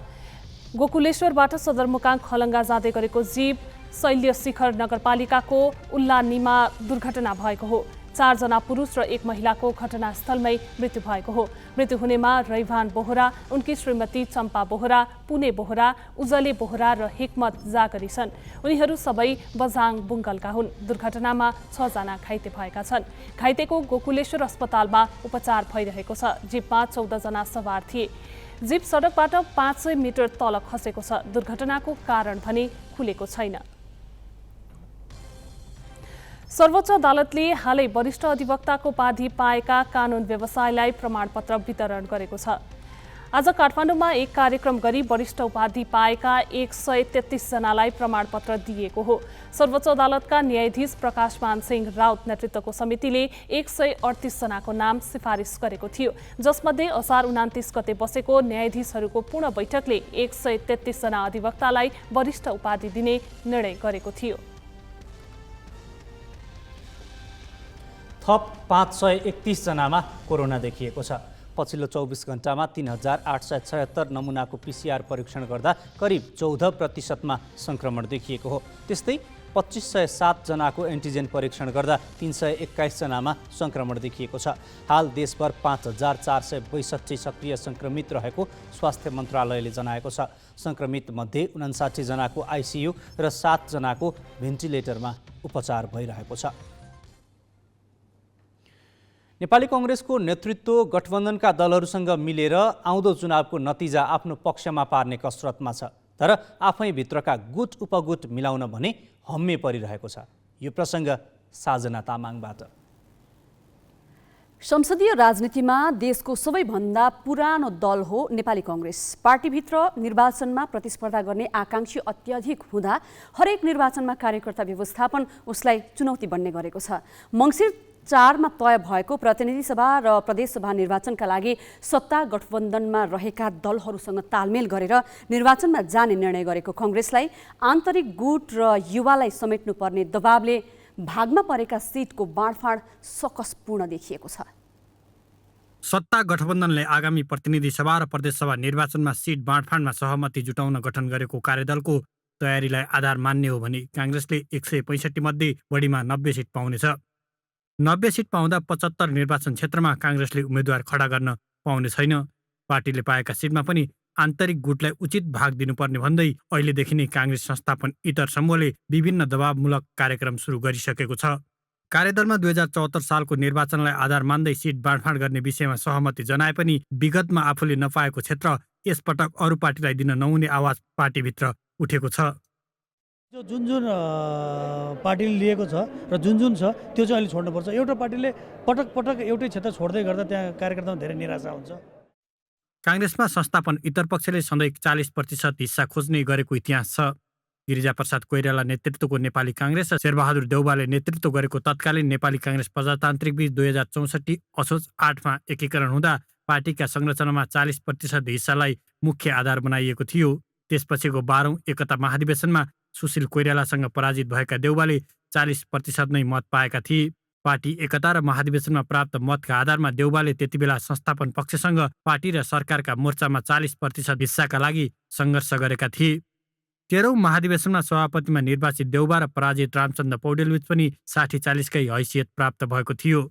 गोकुलेश्वरबाट सदरमुकाम खलङ्गा जाँदै गरेको जीव शैल्य शिखर नगरपालिकाको उल्लानीमा दुर्घटना भएको हो। 4 जना पुरुष र 1 महिलाको घटनास्थलमै मृत्यु भएको हो। मृत्यु हुनेमा रैभान बोहरा, उनकी श्रीमती चम्पा बोहरा, पुने बोहरा, उजले बोहरा र हिक्मत जागरी छन्। उनीहरू सबै बझाङ बुङ्गलका हुन्। दुर्घटनामा 6 जना घाइते भएका छन्। घाइतेको गोकुलेश्वर अस्पतालमा उपचार भइरहेको छ। जीपमा 14 जना सवार थिए। जीप सडकबाट 500 मिटर तल खसेको छ। दुर्घटनाको कारण भने खुलेको छैन। सर्वोच्च अदालतले हालै वरिष्ठ अधिवक्ताको उपाधि पाएका कानुन व्यवसायलाई प्रमाणपत्र वितरण गरेको छ। आज काठमाडौँमा एक कार्यक्रम गरी वरिष्ठ उपाधि पाएका 133 जनालाई प्रमाणपत्र दिएको हो। सर्वोच्च अदालतका न्यायाधीश प्रकाशमान सिंह राउत नेतृत्वको समितिले 138 जनाको नाम सिफारिस गरेको थियो, जसमध्ये असार 29 गते बसेको न्यायाधीशहरूको पूर्ण बैठकले 133 जना अधिवक्तालाई वरिष्ठ उपाधि दिने निर्णय गरेको थियो। थप 531 जनामा कोरोना देखिएको छ। पछिल्लो 24 घण्टामा 3876 नमुनाको PCR परीक्षण गर्दा करिब 14% सङ्क्रमण देखिएको हो। त्यस्तै 2507 जनाको एन्टिजेन परीक्षण गर्दा 321 जनामा सङ्क्रमण देखिएको छ। हाल देशभर 5462 सक्रिय सङ्क्रमित रहेको स्वास्थ्य मन्त्रालयले जनाएको छ। सङ्क्रमित मध्ये 59 जनाको ICU र 7 जनाको भेन्टिलेटरमा उपचार भइरहेको छ। नेपाली कांग्रेसको नेतृत्व गठबन्धनका दलहरूसँग मिलेर आउँदो चुनावको नतिजा आफ्नो पक्षमा पार्ने कसरतमा छ, तर आफै भित्रका गुट उपगुट मिलाउन भने हम्मे परिरहेको छ। यो प्रसङ्ग साजना तामाङबाट। संसदीय राजनीतिमा देशको सबैभन्दा पुरानो दल हो नेपाली कांग्रेस। पार्टीभित्र निर्वाचनमा प्रतिस्पर्धा गर्ने आकांक्षी अत्याधिक हुँदा हरेक निर्वाचनमा कार्यकर्ता व्यवस्थापन उसलाई चुनौती बन्ने गरेको छ। मङ्सिर 4 मा तय भएको प्रतिनिधि सभा र प्रदेशसभा निर्वाचनका लागि सत्ता गठबन्धनमा रहेका दलहरूसँग तालमेल गरेर निर्वाचनमा जाने निर्णय गरेको कांग्रेसलाई आन्तरिक गुट र युवालाई समेट्नुपर्ने दबावले भागमा परेका सिटको बाँडफाँड सकसपूर्ण देखिएको छ। सत्ता गठबन्धनले आगामी प्रतिनिधि सभा र प्रदेशसभा निर्वाचनमा सिट बाँडफाँडमा सहमति जुटाउन गठन गरेको कार्यदलको तयारीलाई आधार मान्ने हो भने कांग्रेसले 165 मध्ये बढीमा 90 सिट पाउनेछ। 90 सिट पाउँदा 75 निर्वाचन क्षेत्रमा कांग्रेसले उम्मेद्वार खडा गर्न पाउने छैन। पार्टीले पाएका सिटमा पनि आन्तरिक गुटलाई उचित भाग दिनुपर्ने भन्दै अहिलेदेखि नै कांग्रेस संस्थापन इतर समूहले विभिन्न दबावमूलक कार्यक्रम सुरु गरिसकेको छ। कार्यदलमा 2074 सालको निर्वाचनलाई आधार मान्दै सिट बाँडफाँड गर्ने विषयमा सहमति जनाए पनि विगतमा आफूले नपाएको क्षेत्र यसपटक अरू पार्टीलाई दिन नहुने आवाज पार्टीभित्र उठेको छ। जुन पार्टीले लिएको छ र जुन छ त्यो चाहिँ अहिले छोड्नुपर्छ। एउटा पार्टीले पटक पटक एउटै क्षेत्र छोड्दै गर्दा त्यहाँ कार्यकर्तामा धेरै निराशा हुन्छ। कांग्रेसमा संस्थापन इतर पक्षले सधैँ 40% हिस्सा खोज्ने गरेको इतिहास छ। गिरिजाप्रसाद कोइराला नेतृत्वको नेपाली कांग्रेस र शेरबहादुर देउवाले नेतृत्व गरेको तत्कालीन नेपाली कांग्रेस प्रजातान्त्रिक बीच 2064 असोज 8 मा एकीकरण हुँदा पार्टीका संरचनामा 40% हिस्सालाई मुख्य आधार बनाइएको थियो। त्यसपछिको 12औं एकता महाधिवेशनमा सुशील कोइरालासँग पराजित भएका देउवाले 40% नै मत पाएका थिए। पार्टी एकता र महाधिवेशनमा प्राप्त मतका आधारमा देउवाले त्यतिबेला संस्थापन पक्षसँग पार्टी र सरकारका मोर्चामा 40% हिस्साका लागि सङ्घर्ष गरेका थिए। 13औं महाधिवेशनमा सभापतिमा निर्वाचित देउवा र पराजित रामचन्द्र पौडेलबीच पनि 60-40 कै हैसियत प्राप्त भएको थियो।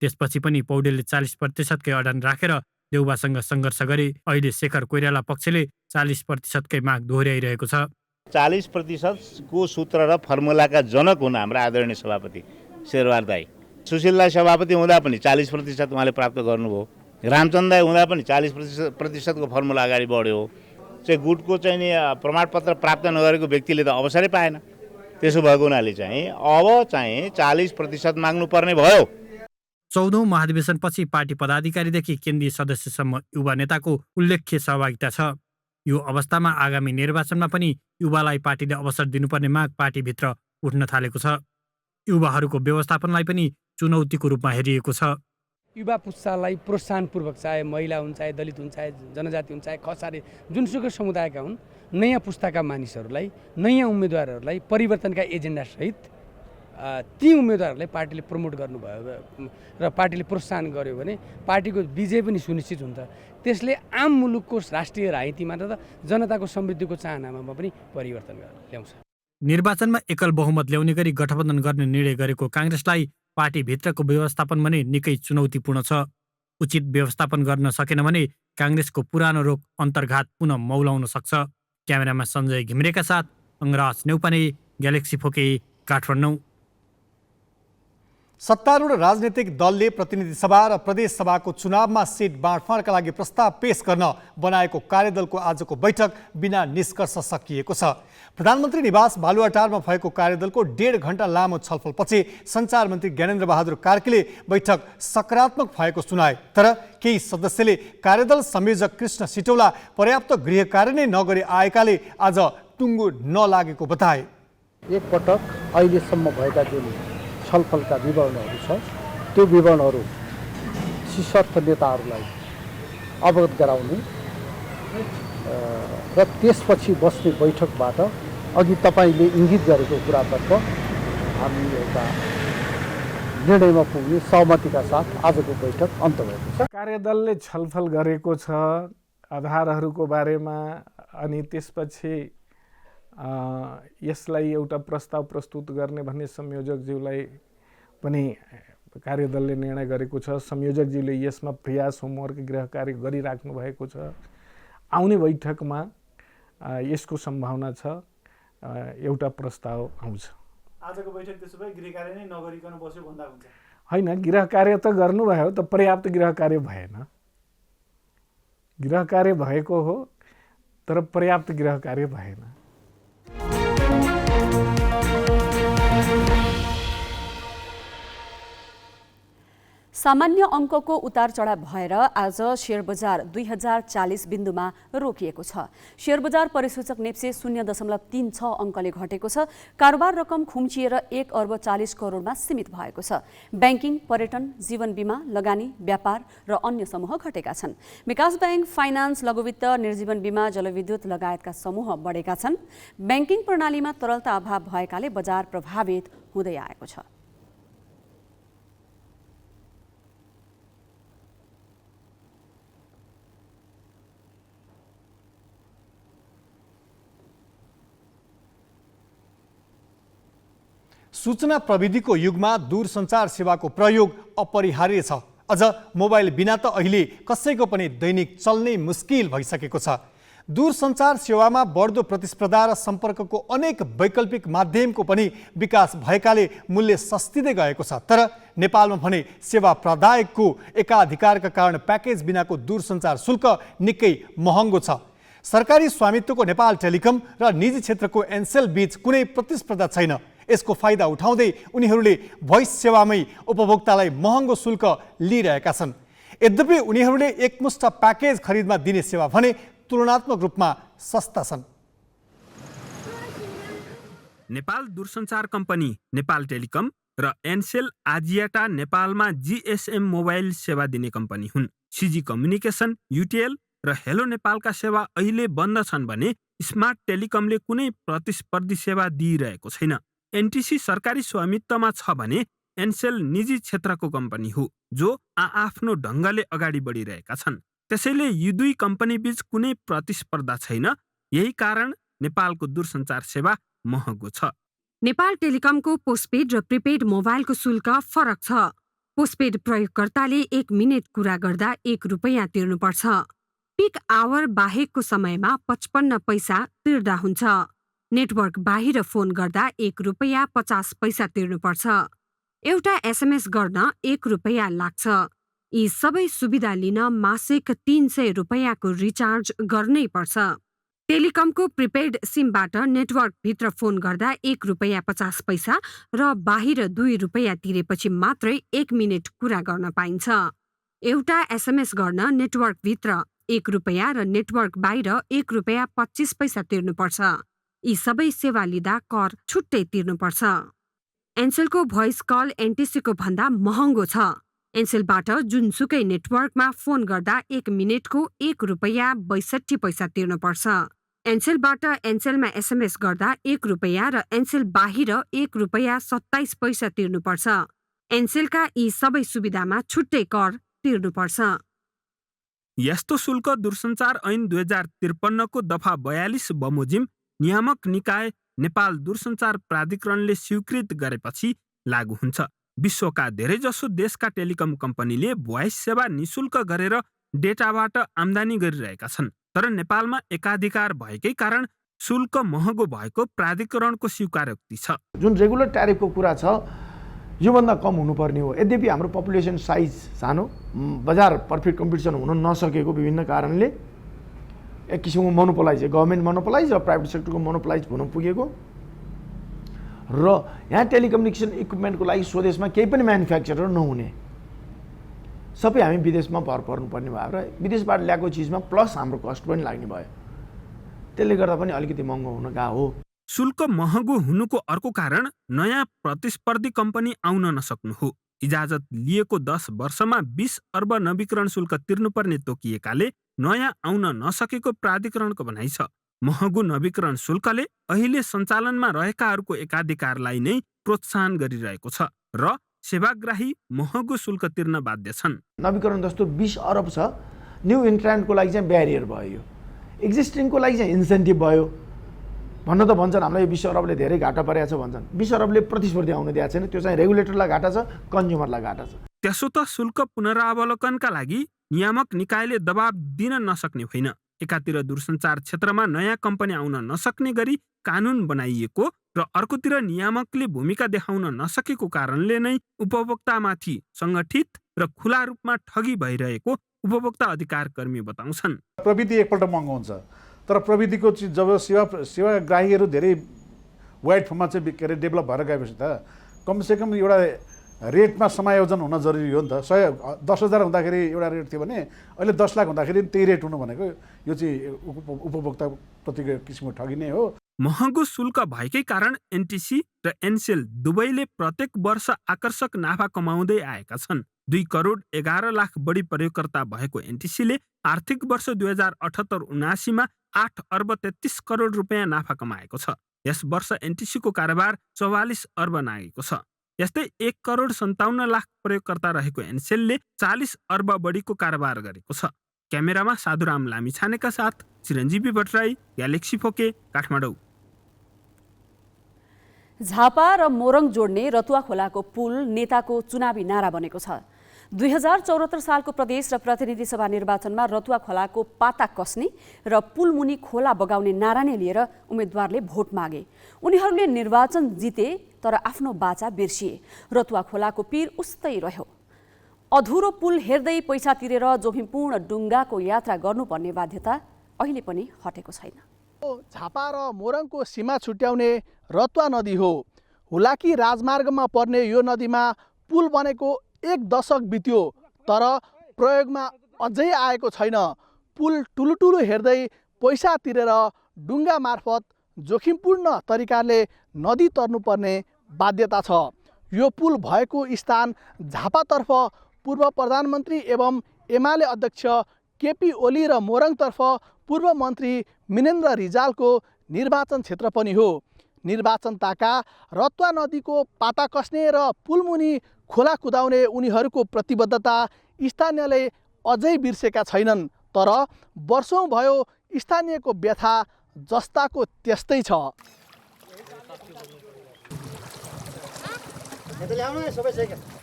त्यसपछि पनि पौडेलले 40% कै अडान राखेर देउवासँग सङ्घर्ष गरे। अहिले शेखर कोइराला पक्षले 40% कै माग दोहोर्याइरहेको छ। 40% को सूत्र र फर्मुलाका जनक हुन् हाम्रा आदरणीय सभापति शेरबहादुर दाई। सुशीललाई सभापति हुँदा पनि 40% उहाँले प्राप्त गर्नुभयो। रामचन्द्र दाई हुँदा पनि 40% को फर्मुला अगाडि बढ्यो। चाहिँ गुटको चाहिँ नि प्रमाणपत्र प्राप्त नगरेको व्यक्तिले त अवसरै पाएन। त्यसो भएको हुनाले चाहिँ अब चाहिँ 40% माग्नुपर्ने भयो। 14औं महाधिवेशनपछि पार्टी पदाधिकारीदेखि केन्द्रीय सदस्यसम्म युवा नेताको उल्लेख्य सहभागिता छ। यो अवस्थामा आगामी निर्वाचनमा पनि युवालाई पार्टीले अवसर दिनुपर्ने माग पार्टीभित्र उठ्न थालेको छ। युवाहरूको व्यवस्थापनलाई पनि चुनौतीको रूपमा हेरिएको छ। युवा पुस्तालाई प्रोत्साहनपूर्वक, चाहे महिला हुन्, चाहे दलित हुन्, चाहे जनजाति हुन्, चाहे खसारे जुनसुकै समुदायका हुन्, नयाँ पुस्ताका मानिसहरूलाई, नयाँ उम्मेदवारहरूलाई परिवर्तनका एजेन्डासहित ती उम्मेदवारहरूलाई पार्टीले प्रमोट गर्नुभयो र पार्टीले प्रोत्साहन गर्यो भने पार्टीको विजय पनि सुनिश्चित हुन्छ। त्यसले आम मुलुकको राष्ट्रिय राजनीतिमा र जनताको समृद्धिको चाहनामा पनि परिवर्तन ल्याउँछ। निर्वाचनमा एकल बहुमत ल्याउने गरी गठबन्धन गर्ने निर्णय गरेको कांग्रेसलाई पार्टीभित्रको व्यवस्थापन भने निकै चुनौतीपूर्ण छ। उचित व्यवस्थापन गर्न सकेन भने कांग्रेसको पुरानो रोग अन्तर्घात पुनः मौलाउन सक्छ। क्यामेरामा सञ्जय घिमिरेका साथ अङ्गराज नेउपाने, ग्यालेक्सी फोके, काठमाडौँ। सत्तारूढ राजनीतिक दलले प्रतिनिधि सभा र प्रदेश सभाको चुनावमा सिट बाँडफाँडका लागि प्रस्ताव पेश गर्न बनाएको कार्यदलको आजको बैठक बिना निष्कर्ष सकिएको छ। प्रधानमन्त्री निवास बालुवाटारमा भएको कार्यदलको 1.5 घण्टा लामो छलफलपछि सञ्चार मन्त्री ज्ञानेन्द्र बहादुर कार्कीले बैठक सकारात्मक भएको सुनाए। तर केही सदस्यले कार्यदल संयोजक कृष्ण सिटौला पर्याप्त गृह कार्य नै नगरी आएकाले आज टुङ्गो नलागेको बताए। एक पटक अहिलेसम्म भएका जुन छलफलका विवरणहरू छ त्यो विवरणहरू शीर्षस्थ नेताहरूलाई अवगत गराउने र त्यसपछि बस्ने बैठकबाट अघि तपाईँले इङ्गित गरेको कुरातर्फ हामी एउटा निर्णयमा पुग्ने सहमतिका साथ आजको बैठक अन्त भएको छ। कार्यदलले छलफल गरेको छ आधारहरूको बारेमा अनि त्यसपछि यसलाई एउटा प्रस्ताव प्रस्तुत गर्ने भन्ने संयोजकज्यूलाई पनि कार्यदलले निर्णय गरेको छ। संयोजकज्यूले यसमा प्रयास होमवर्क गृह कार्य गरिराख्नु भएको छ। आउने बैठकमा यसको सम्भावना छ एउटा प्रस्ताव आउँछ। आजको बैठक त्यसो भए गृह कार्य नै नगरिकन बस्यो भन्दा हुन्छ? होइन, गृह कार्य त गर्नुभयो त पर्याप्त गृह कार्य भएन। गृह कार्य भएको हो तर पर्याप्त गृह कार्य भएन। सामान्य अङ्कको उतार चढाव भएर आज शेयर बजार 2040 बिन्दुमा रोकिएको छ। शेयर बजार परिसूचक नेप्से 0.36 अङ्कले घटेको छ। कारोबार रकम खुम्चिएर 1 अर्ब 40 करोडमा सीमित भएको छ। ब्याङ्किङ, पर्यटन, जीवन बिमा, लगानी, व्यापार र अन्य समूह घटेका छन्। विकास ब्याङ्क, फाइनान्स, लघुवित्त, निर्जीवन बिमा, जलविद्युत लगायतका समूह बढेका छन्। ब्याङ्किङ प्रणालीमा तरलता अभाव भएकाले बजार प्रभावित हुँदै आएको छ। सूचना प्रविधिको युगमा दूरसञ्चार सेवाको प्रयोग अपरिहार्य छ। अझ मोबाइल बिना त अहिले कसैको पनि दैनिक चल्नै मुस्किल भइसकेको छ। दूरसञ्चार सेवामा बढ्दो प्रतिस्पर्धा र सम्पर्कको अनेक वैकल्पिक माध्यमको पनि विकास भएकाले मूल्य सस्तिँदै गएको छ। तर नेपालमा भने सेवा प्रदायकको एकाधिकारका कारण प्याकेज बिनाको दूरसञ्चार शुल्क निकै महँगो छ। सरकारी स्वामित्वको नेपाल टेलिकम र निजी क्षेत्रको एनसेल बीच कुनै प्रतिस्पर्धा छैन। यसको फाइदा उठाउँदै उनीहरूले भोइस सेवामै उपभोक्तालाई महँगो शुल्क लिइरहेका छन्। यद्यपि उनीहरूले एकमुष्ट प्याकेज खरिदमा दिने सेवा भने तुलनात्मक रूपमा सस्ता छन्। नेपाल दूरसञ्चार कम्पनी नेपाल टेलिकम र एनसेल आजियाटा नेपालमा जीएसएम मोबाइल सेवा दिने कम्पनी हुन्। सिजी कम्युनिकेसन, युटिएल र हेलो नेपालका सेवा अहिले बन्द छन् भने स्मार्ट टेलिकमले कुनै प्रतिस्पर्धी सेवा दिइरहेको छैन। एनटिसी सरकारी स्वामित्वमा छ भने एनसेल निजी क्षेत्रको कम्पनी हो जो आफ्नो ढङ्गले अगाडि बढिरहेका छन्। त्यसैले यी दुई कम्पनी बीच कुनै प्रतिस्पर्धा छैन। यही कारण नेपालको दूरसञ्चार सेवा महँगो छ। नेपाल टेलिकमको पोस्टपेड र प्रिपेड मोबाइलको शुल्क फरक छ। पोस्टपेड प्रयोगकर्ताले 1 मिनेट कुरा गर्दा 1 रुपैयाँ तिर्नुपर्छ। पिक आवर बाहेकको समयमा 55 पैसा तिर्दा हुन्छ। नेटवर्क बाहिर फोन गर्दा 1 रुपैयाँ 50 पैसा तिर्नुपर्छ। एउटा एसएमएस गर्न 1 रुपैयाँ लाग्छ। यी सबै सुविधा लिन मासिक 300 रुपैयाँको रिचार्ज गर्नै पर्छ। टेलिकमको प्रिपेड सिमबाट नेटवर्कभित्र फोन गर्दा 1 रुपैयाँ 50 पैसा र बाहिर 2 रुपैयाँ तिरेपछि मात्रै 1 मिनेट कुरा गर्न पाइन्छ। एउटा एसएमएस गर्न नेटवर्कभित्र 1 रुपैयाँ र नेटवर्क बाहिर 1 रुपैयाँ 25 पैसा तिर्नुपर्छ। यी सबै सेवा लिँदा कर छुट्टै तिर्नुपर्छ। एनसेलको भोइस कल एनटिसीको भन्दा महँगो छ। एनसेलबाट जुनसुकै नेटवर्कमा फोन गर्दा 1 मिनेटको 1 रुपैयाँ 62 पैसा तिर्नुपर्छ। एनसेलबाट एनसेलमा एसएमएस गर्दा 1 रुपैयाँ र एनसेल बाहिर 1 रुपैयाँ 27 पैसा तिर्नुपर्छ। एनसेलका यी सबै सुविधामा छुट्टै कर तिर्नुपर्छ। यस्तो शुल्क दूरसञ्चार ऐन 2053 को दफा 42 बमोजिम नियामक निकाय नेपाल दूरसञ्चार प्राधिकरणले स्वीकृत गरेपछि लागू हुन्छ। विश्वका धेरैजसो देशका टेलिकम कम्पनीले भोइस सेवा निशुल्क गरेर डेटाबाट आम्दानी गरिरहेका छन्। तर नेपालमा एकाधिकार भएकै कारण शुल्क महँगो भएको प्राधिकरणको स्वीकारोक्ति छ। जुन रेगुलर ट्यारिफको कुरा छ योभन्दा कम हुनुपर्ने हो। यद्यपि हाम्रो पपुलेसन साइज सानो, बजार पर्फेक्ट कम्पिटिसन हुन नसकेको विभिन्न कारणले एक किसिमको मोनोपोलाइज, गभर्मेन्ट मोनोपोलाइज र प्राइभेट सेक्टरको मोनोपोलाइज हुन पुगेको र यहाँ टेलिकम्युनिकेसन इक्विपमेन्टको लागि स्वदेशमा केही पनि म्यानुफ्याक्चरर नहुने, सबै हामी विदेशमा भर पर्नुपर्ने भयो र विदेशबाट ल्याएको चिजमा प्लस हाम्रो कस्ट पनि लाग्ने भयो। त्यसले गर्दा पनि अलिकति महँगो हुन गएको हो। शुल्क महँगो हुनुको अर्को कारण नयाँ प्रतिस्पर्धी कम्पनी आउन नसक्नु हो। इजाजत लिएको 10 वर्षमा 20 अर्ब नवीकरण शुल्क तिर्नुपर्ने तोकिएकाले नयाँ आउन नसकेको प्राधिकरणको भनाइ छ। महँगो नवीकरण शुल्कले अहिले सञ्चालनमा रहेकाहरूको एकाधिकारलाई नै प्रोत्साहन गरिरहेको छ र सेवाग्राही महँगो शुल्क तिर्न बाध्य छन्। नवीकरण जस्तो 20 अरब छ, न्यू इन्ट्रान्टको लागि चाहिँ ब्यारियर भयो, एक्जिस्टिङको लागि चाहिँ इन्सेन्टिभ भयो। भन्न त भन्छन् हामीलाई 20 अरबले धेरै घाटा परेको छ भन्छन्, 20 अरबले प्रतिस्पर्धी आउन दिएको छैन। त्यो चाहिँ रेगुलेटरलाई घाटा छ, कन्ज्युमरलाई घाटा छ। त्यसो त शुल्क पुनरावलोकनका लागि नियामक निकायले दबाब दिन नसक्ने होइन। एकातिर दूरसञ्चार क्षेत्रमा नयाँ कम्पनी आउन नसक्ने गरी कानुन बनाइएको र अर्कोतिर नियामकले भूमिका देखाउन नसकेको कारणले नै उपभोक्तामाथि सङ्गठित र खुला रूपमा ठगी भइरहेको उपभोक्ता अधिकार कर्मी बताउँछन्। प्रविधि एकपल्ट महँगो हुन्छ, तर प्रविधिको चिज जब सेवाग्राहीहरू धेरै वाइड फर्ममा चाहिँ के अरे डेभलप भएर गएपछि त कमसेकम एउटा रेटमा समायोजन हुन जरुरी हो नि त। 10,000 हुँदाखेरि एउटा रेट थियो भने अहिले 10 लाख हुँदाखेरि त्यही रेट हुनु भनेको यो चाहिँ उपभोक्ताप्रतिको किसिमको ठगी नै हो। महँगो शुल्क भएकै कारण एनटिसी र एनसेल दुवैले प्रत्येक वर्ष आकर्षक नाफा कमाउँदै आएका छन्। 2 करोड 11 लाख बढी प्रयोगकर्ता भएको एनटिसीले आर्थिक वर्ष 2078-79 मा 8 अर्ब 33 करोड रुपियाँ नाफा कमाएको छ। यस वर्ष एनटिसीको कारोबार 44 अर्ब नागेको छ। यस्तै 1 करोड 57 लाख प्रयोगकर्ता रहेको एनसेलले 40 अर्ब बढीको कारोबार गरेको छ। क्यामेरामा साधुराम लामिछानेका साथ चिरञ्जीवी भट्टराई, ग्यालेक्सी फोके, काठमाडौँ। झापा र मोरङ जोड्ने रतुवा खोलाको पुल नेताको चुनावी नारा बनेको छ। 2074 सालको प्रदेश र प्रतिनिधि सभा निर्वाचनमा रतुवा खोलाको पाता कस्ने र पुलमुनि खोला बगाउने नारा नै लिएर उम्मेदवारले भोट मागे। उनीहरूले निर्वाचन जिते तर आफ्नो बाचा बिर्सिए। रतुवा खोलाको पीर उस्तै रह्यो। अधुरो पुल हेर्दै पैसा तिरेर जोखिमपूर्ण डुङ्गाको यात्रा गर्नुपर्ने बाध्यता अहिले पनि हटेको छैन। झापा र मोरङको सीमा छुट्याउने रतुवा नदी हो। हुलाकी राजमार्गमा पर्ने यो नदीमा पुल बनेको 1 दशक बित्यो तर प्रयोगमा अझै आएको छैन। पुल ठुलो हेर्दै पैसा तिरेर डुङ्गा मार्फत जोखिमपूर्ण तरिकाले नदी तर्नुपर्ने बाध्यता छ। यो पुल भएको स्थान झापातर्फ पूर्व प्रधानमन्त्री एवं एमाले अध्यक्ष केपी ओली र मोरङतर्फ पूर्व मन्त्री मिनेन्द्र रिजालको निर्वाचन क्षेत्र पनि हो। निर्वाचन ताका रतुवा नदीको पाता कस्ने र पुलमुनि खोला कुदाउने उनीहरूको प्रतिबद्धता स्थानीयले अझै बिर्सेका छैनन्। तर वर्षौं भयो स्थानीयको व्यथा जस्ताको त्यस्तै छ।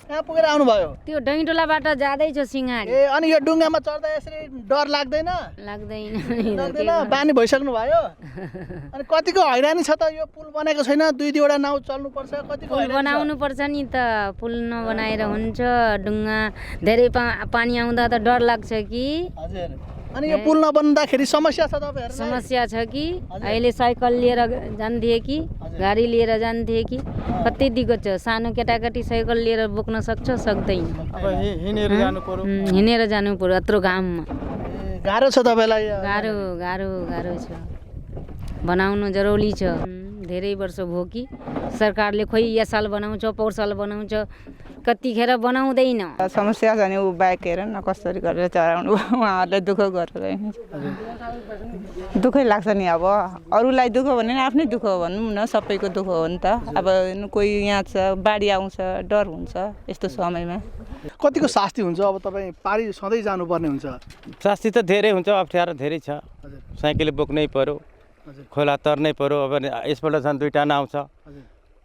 कहाँ पुगेर आउनुभयो? त्यो डैँडोलाबाट जाँदैछ सिंहारी। अनि यो डुङ्गामा चढ्दा यसरी डर लाग्दैन? लाग्दैन। बानी भइसक्नु भयो? अनि कतिको हैरानी छ त? यो पुल बनेको छैन, 2-2वटा नाउ चल्नुपर्छ, कतिको पुल बनाउनु पर्छ नि त। पुल नबनाएर हुन्छ? डुङ्गा धेरै पानी आउँदा त डर लाग्छ कि। हजुर। अनि यो पुल नबन्दाखेरि समस्या छ तपाईहरुलाई? समस्या छ कि। अहिले साइकल लिएर जान्थे कि गाडी लिएर जान्थे कि कति दिक्कत छ। सानो केटाकेटी साइकल लिएर बोक्न सक्छ? सक्दैन। अब हिँडेर जानु पर्यो। हिँडेर जानु पर्यो यत्रो घाममा। गाह्रो छ तपाईलाई? गाह्रो छ। बनाउनु जरुरी छ। धेरै वर्ष भयो कि सरकारले खोइ या साल बनाउँछ, पोहोर साल बनाउँछ, कतिखेर बनाउँदैन। समस्या छ नि ऊ बाइक हेर न कसरी गरेर चलाउनु, उहाँहरूले दुःख गरेर दुःखै लाग्छ नि। अब अरूलाई दुःख भने आफ्नै दुःख भनौँ न, सबैको दुःख हो नि त। अब कोही यहाँ छ, बाढी आउँछ, डर हुन्छ यस्तो समयमा। कतिको शास्ति हुन्छ? अब तपाईँ पारी सधैँ जानुपर्ने हुन्छ। शास्ति त धेरै हुन्छ, अप्ठ्यारो धेरै छ। साइकल बोक्नै पर्यो, खोला तर्नै पर्यो। अब यसपल्ट झन् 2टा नाउ छ,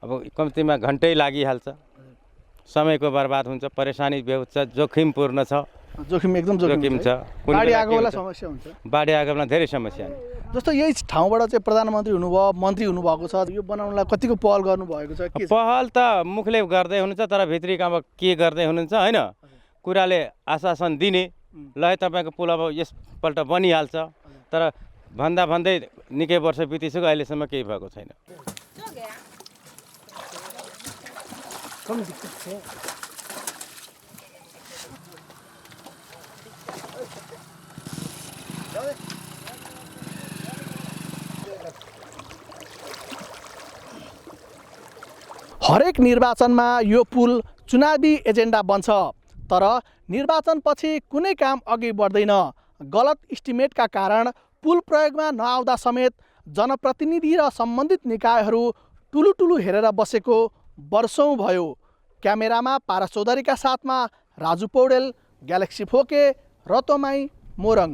अब कम्तीमा घन्टै लागिहाल्छ। समयको बर्बाद हुन्छ, परेशानी बेहोस् छ, जोखिमपूर्ण छ। जोखिम एकदम जोखिम छ। बाढी आएको बेला समस्या हुन्छ। बाढी आएको बेला धेरै समस्या हुन्छ। जस्तो यही ठाउँबाट चाहिँ प्रधानमन्त्री हुनुभयो, मन्त्री हुनुभएको छ, यो बनाउनलाई कतिको पहल गर्नुभएको छ? पहल त मुखले गर्दै हुनुहुन्छ, तर भित्री काममा के गर्दै हुनुहुन्छ होइन, कुराले आश्वासन दिने ल तपाईँको पुल अब यसपल्ट बनिहाल्छ, तर भन्दै निकै वर्ष बितिसक्यो, अहिलेसम्म केही भएको छैन। हरेक निर्वाचनमा यो पुल चुनावी एजेन्डा बन्छ, तर निर्वाचनपछि कुनै काम अघि बढ्दैन। गलत इस्टिमेटका कारण पुल प्रयोगमा नआउँदा समेत जनप्रतिनिधि र सम्बन्धित निकायहरू टुलुटुलु हेरेर बसेको वर्षौँ भयो। क्यामेरामा पारस चौधरीका साथमा राजु पौडेल, ग्यालेक्सी फोके, रतोमाई, मोरङ।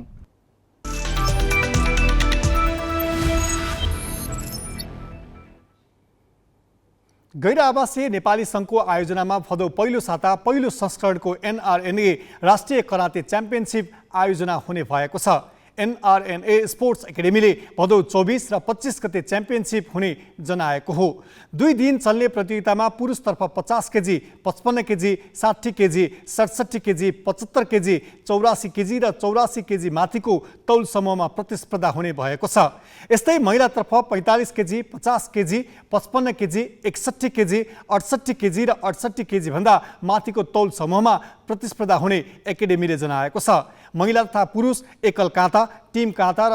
गैर आवासीय नेपाली सङ्घको आयोजनामा भदौ पहिलो साता पहिलो संस्करणको NRNA राष्ट्रिय कराते च्याम्पियनसिप आयोजना हुने भएको छ। NRNA स्पोर्ट्स एकाडेमीले भदौ 24 र 25 गते च्याम्पियनसिप हुने जनाएको हो। 2 दिन चल्ने प्रतियोगितामा पुरुषतर्फ 50 KG, 55 KG, 60 KG, 67 KG, 75 KG, 84 KG र 84 केजी माथिको तौल समूहमा प्रतिस्पर्धा हुने भएको छ। यस्तै महिलातर्फ 45 KG, 50 KG, 55 KG, 61 KG, 68 KG र 68 केजी भन्दा माथिको तौल समूहमा प्रतिस्पर्धा हुने एकाडेमीले जनाएको छ। महिला तथा पुरुष एकल काँता, टिम काँता र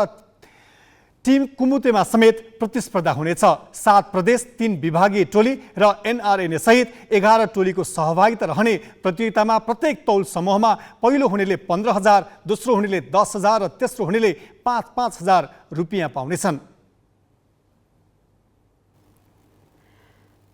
टिम कुमुतेमा समेत प्रतिस्पर्धा हुनेछ। 7 प्रदेश, 3 विभागीय टोली र NRNA सहित 11 टोलीको सहभागिता रहने प्रतियोगितामा प्रत्येक तौल समूहमा पहिलो हुनेले 15,000, दोस्रो हुनेले 10,000 र तेस्रो हुनेले 5,000 रुपियाँ पाउनेछन्।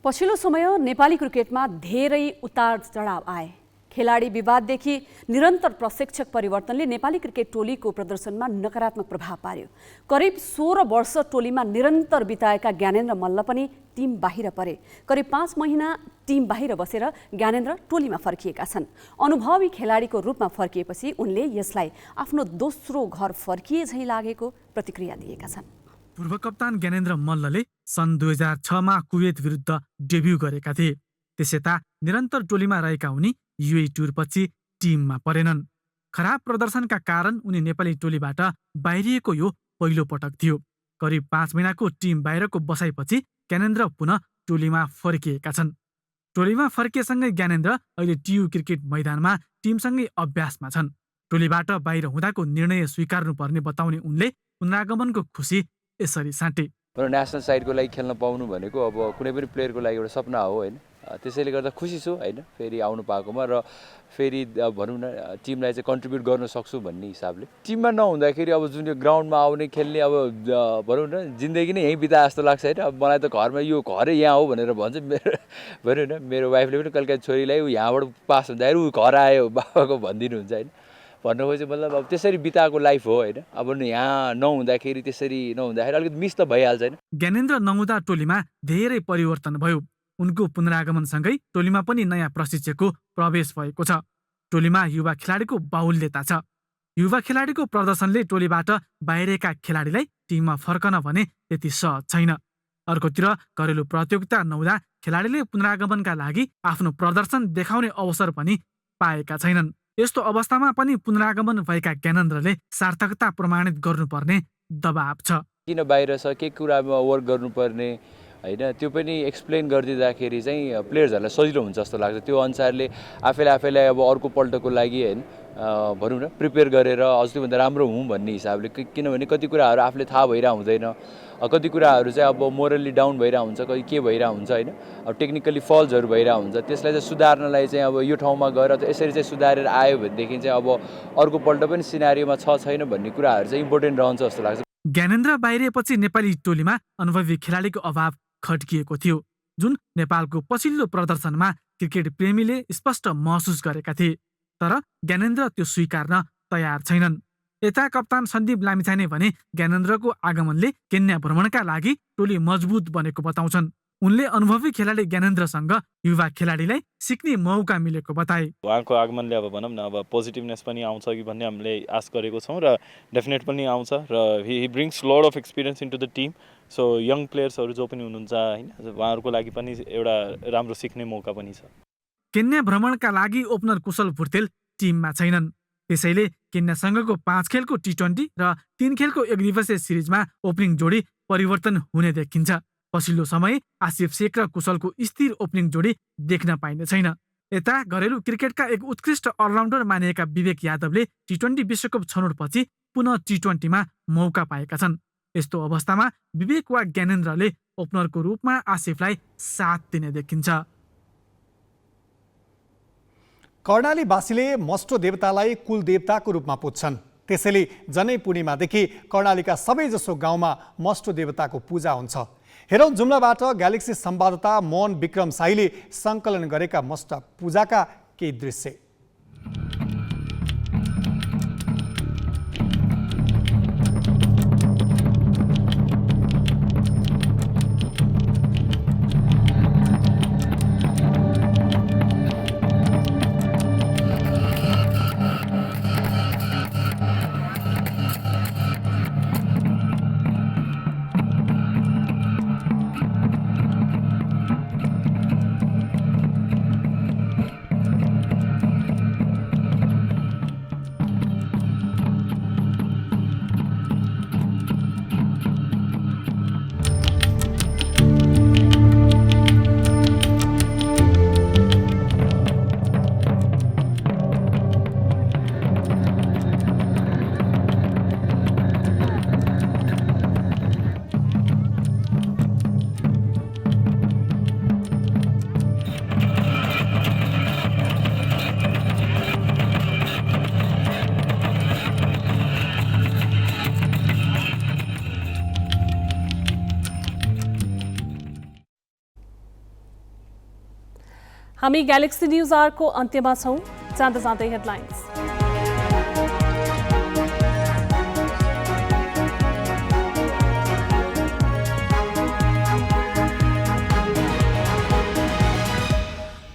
पछिल्लो समय नेपाली क्रिकेटमा धेरै उतार चढाव आए। खेलाडी विवाददेखि निरन्तर प्रशिक्षक परिवर्तनले नेपाली क्रिकेट टोलीको प्रदर्शनमा नकारात्मक प्रभाव पार्यो। करिब 16 वर्ष टोलीमा निरन्तर बिताएका ज्ञानेन्द्र मल्ल पनि टिम बाहिर परे। करिब 5 महिना टिम बाहिर बसेर ज्ञानेन्द्र टोलीमा फर्किएका छन्। अनुभवी खेलाडीको रूपमा फर्किएपछि उनले यसलाई आफ्नो दोस्रो घर फर्किए झैँ लागेको प्रतिक्रिया दिएका छन्। पूर्व कप्तान ज्ञानेन्द्र मल्लले सन् 2006मा कुवेत विरुद्ध डेब्यू गरेका थिए। त्यसयता निरन्तर टोलीमा रहेका उनी UAE टुरपछि टिममा परेनन्। खराब प्रदर्शनका कारण उनी नेपाली टोलीबाट बाहिरिएको यो पहिलो पटक थियो। करिब 5 महिनाको टिम बाहिरको बसाइपछि ज्ञानेन्द्र पुनः टोलीमा फर्किएका छन्। टोलीमा फर्किएसँगै ज्ञानेन्द्र अहिले TU क्रिकेट मैदानमा टिमसँगै अभ्यासमा छन्। टोलीबाट बाहिर हुँदाको निर्णय स्वीकार्नुपर्ने बताउने उनले पुनरागमनको खुसी यसरी साटे। नेसनल साइडको लागि खेल्न पाउनु भनेको अब कुनै पनि प्लेयरको लागि एउटा सपना हो होइन। त्यसैले गर्दा खुसी छु होइन फेरि आउनु पाएकोमा, र फेरि भनौँ न टिमलाई चाहिँ कन्ट्रिब्युट गर्न सक्छु भन्ने हिसाबले। टिममा नहुँदाखेरि अब जुन यो ग्राउन्डमा आउने खेल्ने अब भनौँ न जिन्दगी नै यहीँ बिता जस्तो लाग्छ होइन। अब मलाई त घरमा यो घरै यहाँ हो भनेर भन्छ मेरो, भनौँ न मेरो वाइफले पनि कहिले छोरीलाई यहाँबाट पास हुँदाखेरि ऊ घर आयो बाबाको भनिदिनुहुन्छ होइन। भन्नु खोजेँ मतलब अब त्यसरी बिताएको लाइफ हो होइन। अब यहाँ नहुँदाखेरि त्यसरी नहुँदाखेरि अलिकति मिस त भइहाल्छ होइन। ज्ञानेन्द्र नहुँदा टोलीमा धेरै परिवर्तन भयो। उनको पुनरागमनसँगै टोलीमा पनि नयाँ प्रशिक्षकको प्रवेश भएको छ। टोलीमा युवा खेलाडीको बाहुल्यता छ। युवा खेलाडीको प्रदर्शनले टोलीबाट बाहिरेका खेलाडीलाई टिममा फर्कन भने त्यति सहज छैन। अर्कोतिर घरेलु प्रतियोगिता नहुँदा खेलाडीले पुनरागमनका लागि आफ्नो प्रदर्शन देखाउने अवसर पनि पाएका छैनन्। यस्तो अवस्थामा पनि पुनरागमन भएका ज्ञानेन्द्रले सार्थकता प्रमाणित गर्नुपर्ने दबाब छ। किन बाहिर छ, के कुरामा वर्क गर्नुपर्ने होइन, त्यो पनि एक्सप्लेन गरिदिँदाखेरि चाहिँ प्लेयर्सहरूलाई सजिलो हुन्छ जस्तो लाग्छ। त्यो अनुसारले आफैलाई अब अर्को पल्टको लागि होइन भनौँ न प्रिपेयर गरेर अझ त्योभन्दा राम्रो हुँ भन्ने हिसाबले। किनभने कति कुराहरू आफूले थाहा भइरहेको हुँदैन, कति कुराहरू चाहिँ अब मोरली डाउन भइरहेको हुन्छ, कति के भइरहेको हुन्छ होइन। अब टेक्निकली फल्सहरू भइरहेको हुन्छ, त्यसलाई चाहिँ सुधार्नलाई चाहिँ अब यो ठाउँमा गएर यसरी चाहिँ सुधारेर आयो भनेदेखि चाहिँ अब अर्कोपल्ट पनि सिनारीमा छैन भन्ने कुराहरू चाहिँ इम्पोर्टेन्ट रहन्छ जस्तो लाग्छ। ज्ञानेन्द्र बाहिरिएपछि नेपाली टोलीमा अनुभवी खेलाडीको अभाव खड्किएको थियो, जुन नेपालको पछिल्लो प्रदर्शनमा क्रिकेट प्रेमीले स्पष्ट महसुस गरेका थिए। तर ज्ञानेन्द्र त्यो स्वीकार्न तयार छैनन्। यता कप्तान सन्दीप लामिछाने भने ज्ञानेन्द्रको आगमनले केन्या भ्रमणका लागि टोली मजबुत बनेको बताउँछन्। उनले अनुभवी खेलाडी ज्ञानेन्द्रसँग युवा खेलाडीलाई सिक्ने मौका मिलेको बताए। उहाँको आगमनले अब भनौँ न अब पोजिटिभनेस पनि आउँछ कि भन्ने हामीले आश गरेको छौँ र डेफिनेट पनि आउँछ र he brings load of experience into the team. So young प्लेयर्सहरू जो पनि हुनुहुन्छ होइन उहाँहरूको लागि पनि एउटा राम्रो सिक्ने मौका पनि छ। केन्या भ्रमणका लागि ओपनर कुशल भुर्तेल टिममा छैनन्। त्यसैले केन्यासँगको 5 खेलको T20 र 3 खेलको एकदिवसीय सिरिजमा ओपनिङ जोडी परिवर्तन हुने देखिन्छ। पछिल्लो समय आसिफ शेख र कुशलको स्थिर ओपनिङ जोडी देख्न पाइने छैन। यता घरेलु क्रिकेटका एक उत्कृष्ट अलराउन्डर मानिएका विवेक यादवले T20 विश्वकप छनौटपछि पुनः T20 मा मौका पाएका छन्। यस्तो अवस्थामा विवेक वा ज्ञानेन्द्रले ओपनरको रूपमा आसिफलाई साथ दिने देखिन्छ। कर्णालीवासीले मस्टो देवतालाई कुल देवताको रूपमा पुज्छन्। त्यसैले जनै पूर्णिमादेखि कर्णालीका सबैजसो गाउँमा मस्टो देवताको पूजा हुन्छ। हेरौँ जुम्लाबाट ग्यालेक्सी संवाददाता मोहन विक्रम शाहीले सङ्कलन गरेका मस्ट पूजाका केही दृश्य। हामी ग्यालेक्सी न्यूज आरको अन्त्यमा छौं। जाँदा जाँदै हेडलाइन्स।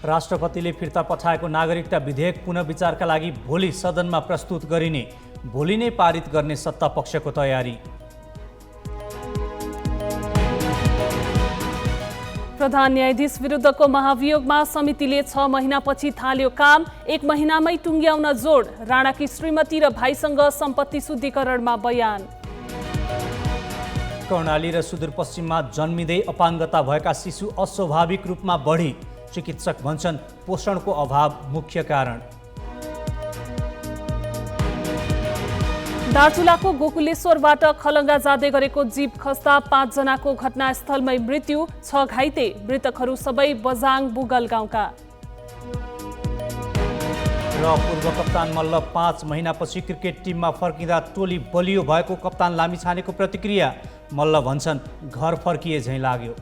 राष्ट्रपतिले फिर्ता पठाएको नागरिकता विधेयक पुनः विचारका लागि भोलि सदनमा प्रस्तुत गरिने, भोलि नै पारित गर्ने सत्ता पक्षको तयारी। प्रधान न्यायाधीश विरुद्धको महाभियोगमा समितिले 6 महिनापछि थाल्यो काम। 1 महिनामै टुङ्ग्याउन जोड। राणाकी श्रीमती र भाइसँग सम्पत्ति शुद्धिकरणमा बयान। कर्णाली र सुदूरपश्चिममा जन्मिँदै अपाङ्गता भएका शिशु अस्वाभाविक रूपमा बढी। चिकित्सक भन्छन् पोषणको अभाव मुख्य कारण। दार्चुलाको गोकुलेश्वरबाट खलङ्गा जाँदै गरेको जीप खस्दा 5 जनाको घटनास्थलमै मृत्यु, 6 घाइते। मृतकहरू सबै बजाङ बुगल गाउँका। र पूर्व कप्तान मल्ल 5 महिनापछि क्रिकेट टिममा फर्किँदा टोली बलियो भएको कप्तान लामिछानेको प्रतिक्रिया। मल्ल भन्छन् घर फर्किए झैँ लाग्यो।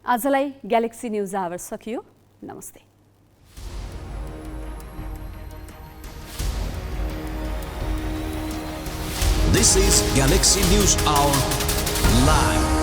आजलाई ग्यालेक्सी न्यूज आवर सकियो। नमस्ते। This is Galaxy News Hour live.